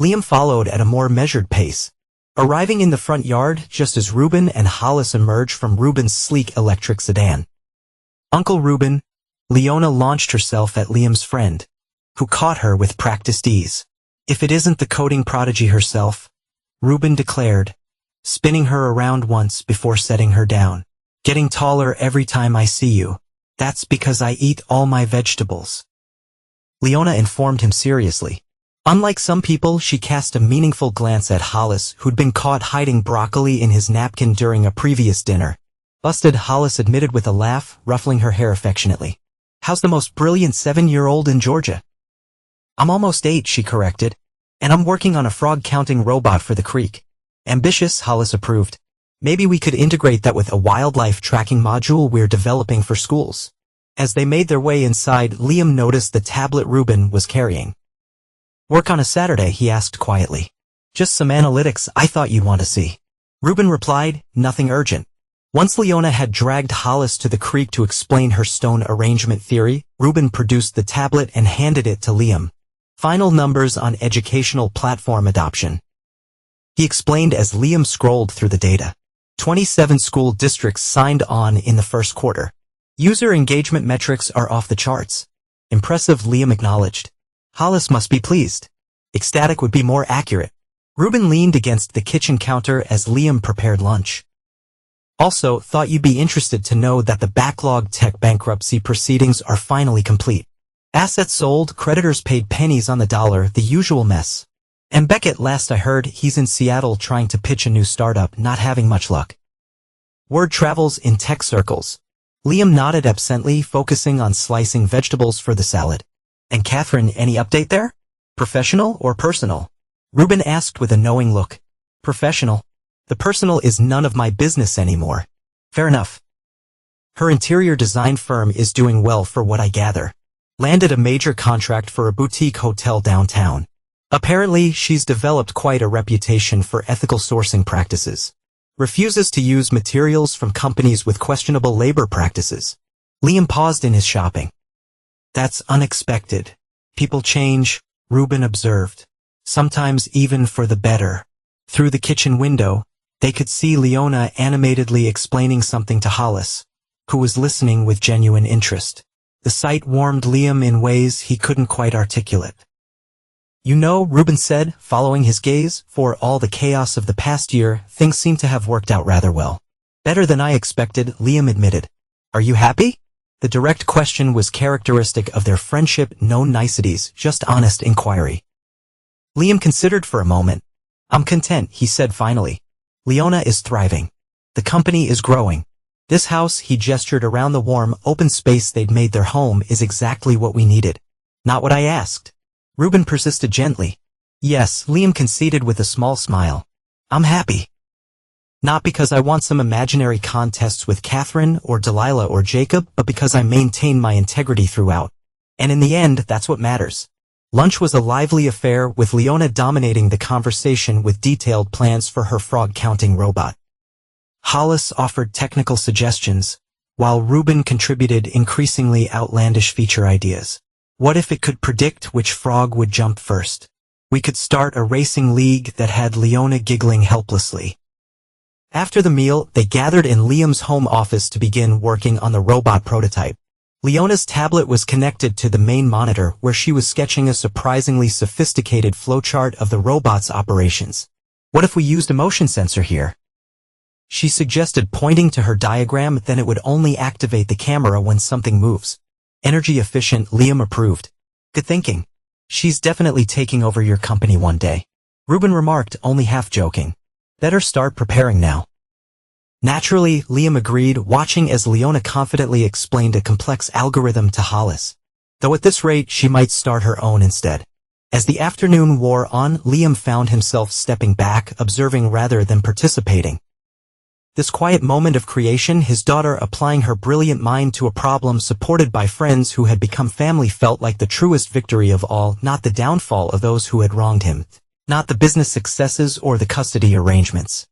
Liam followed at a more measured pace. Arriving in the front yard just as Reuben and Hollis emerged from Reuben's sleek electric sedan. Uncle Reuben, Leona launched herself at Liam's friend, who caught her with practiced ease. If it isn't the coding prodigy herself, Reuben declared, spinning her around once before setting her down. Getting taller every time I see you. That's because I eat all my vegetables. Leona informed him seriously. Unlike some people, she cast a meaningful glance at Hollis, who'd been caught hiding broccoli in his napkin during a previous dinner. Busted, Hollis admitted with a laugh, ruffling her hair affectionately. How's the most brilliant 7-year-old in Georgia? I'm almost 8, she corrected. And I'm working on a frog-counting robot for the creek. Ambitious, Hollis approved. Maybe we could integrate that with a wildlife tracking module we're developing for schools. As they made their way inside, Liam noticed the tablet Reuben was carrying. Work on a Saturday, he asked quietly. Just some analytics I thought you'd want to see. Reuben replied, nothing urgent. Once Leona had dragged Hollis to the creek to explain her stone arrangement theory, Reuben produced the tablet and handed it to Liam. Final numbers on educational platform adoption. He explained as Liam scrolled through the data. 27 school districts signed on in the first quarter. User engagement metrics are off the charts. Impressive, Liam acknowledged. Hollis must be pleased. Ecstatic would be more accurate. Reuben leaned against the kitchen counter as Liam prepared lunch. Also, thought you'd be interested to know that the backlogged tech bankruptcy proceedings are finally complete. Assets sold, creditors paid pennies on the dollar, the usual mess. And Beckett, last I heard, he's in Seattle trying to pitch a new startup, not having much luck. Word travels in tech circles. Liam nodded absently, focusing on slicing vegetables for the salad. And Catherine, any update there? Professional or personal? Reuben asked with a knowing look. Professional. The personal is none of my business anymore. Fair enough. Her interior design firm is doing well for what I gather. Landed a major contract for a boutique hotel downtown. Apparently, she's developed quite a reputation for ethical sourcing practices. Refuses to use materials from companies with questionable labor practices. Liam paused in his shopping. That's unexpected. People change, Reuben observed. Sometimes even for the better. Through the kitchen window, they could see Leona animatedly explaining something to Hollis, who was listening with genuine interest. The sight warmed Liam in ways he couldn't quite articulate. You know, Reuben said, following his gaze, for all the chaos of the past year, things seem to have worked out rather well. Better than I expected, Liam admitted. Are you happy? The direct question was characteristic of their friendship, no niceties, just honest inquiry. Liam considered for a moment. I'm content, he said finally. Leona is thriving. The company is growing. This house, he gestured around the warm, open space they'd made their home, is exactly what we needed. Not what I asked. Reuben persisted gently. Yes, Liam conceded with a small smile. I'm happy. Not because I want some imaginary contests with Catherine or Delilah or Jacob, but because I maintain my integrity throughout. And in the end, that's what matters. Lunch was a lively affair, with Leona dominating the conversation with detailed plans for her frog-counting robot. Hollis offered technical suggestions, while Reuben contributed increasingly outlandish feature ideas. What if it could predict which frog would jump first? We could start a racing league that had Leona giggling helplessly. After the meal, they gathered in Liam's home office to begin working on the robot prototype. Leona's tablet was connected to the main monitor, where she was sketching a surprisingly sophisticated flowchart of the robot's operations. What if we used a motion sensor here? She suggested pointing to her diagram, then it would only activate the camera when something moves. Energy efficient, Liam approved. Good thinking. She's definitely taking over your company one day. Ruben remarked, only half joking. Better start preparing now. Naturally, Liam agreed, watching as Leona confidently explained a complex algorithm to Hollis. Though at this rate, she might start her own instead. As the afternoon wore on, Liam found himself stepping back, observing rather than participating. This quiet moment of creation, his daughter applying her brilliant mind to a problem supported by friends who had become family, felt like the truest victory of all, not the downfall of those who had wronged him, not the business successes or the custody arrangements.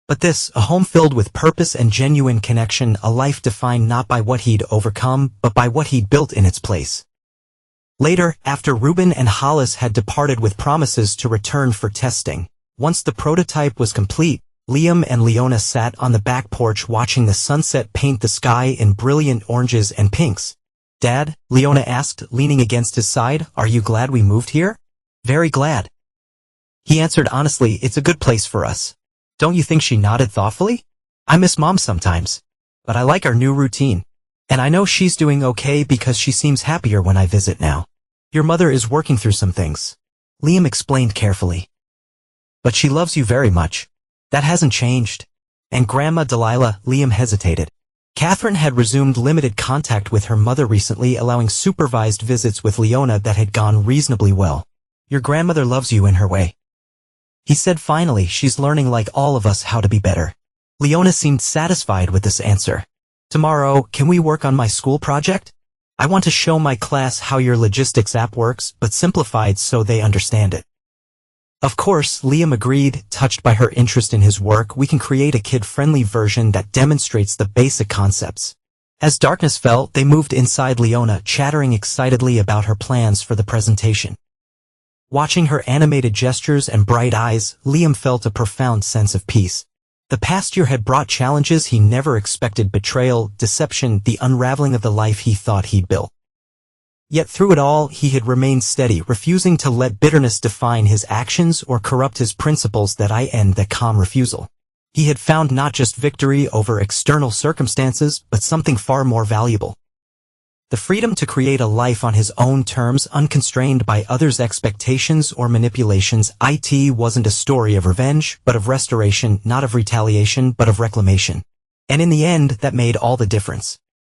But this, a home filled with purpose and genuine connection, a life defined not by what he'd overcome, but by what he'd built in its place. Later, after Ruben and Hollis had departed with promises to return for testing, once the prototype was complete, Liam and Leona sat on the back porch watching the sunset paint the sky in brilliant oranges and pinks. Dad, Leona asked, leaning against his side, are you glad we moved here? Very glad. He answered honestly, it's a good place for us. Don't you think? She nodded thoughtfully. I miss Mom sometimes. But I like our new routine. And I know she's doing okay because she seems happier when I visit now. Your mother is working through some things. Liam explained carefully. But she loves you very much. That hasn't changed. And Grandma Delilah, Liam hesitated. Catherine had resumed limited contact with her mother recently, allowing supervised visits with Leona that had gone reasonably well. Your grandmother loves you in her way. He said finally, she's learning like all of us how to be better. Leona seemed satisfied with this answer. Tomorrow, can we work on my school project? I want to show my class how your logistics app works, but simplified so they understand it. Of course, Liam agreed, touched by her interest in his work. We can create a kid-friendly version that demonstrates the basic concepts. As darkness fell, they moved inside Leona, chattering excitedly about her plans for the presentation. Watching her animated gestures and bright eyes, Liam felt a profound sense of peace. The past year had brought challenges he never expected: betrayal, deception, the unraveling of the life he thought he'd built. Yet through it all, he had remained steady, refusing to let bitterness define his actions or corrupt his principles. That calm refusal. He had found not just victory over external circumstances, but something far more valuable. The freedom to create a life on his own terms, unconstrained by others' expectations or manipulations. It wasn't a story of revenge, but of restoration, not of retaliation, but of reclamation. And in the end, that made all the difference.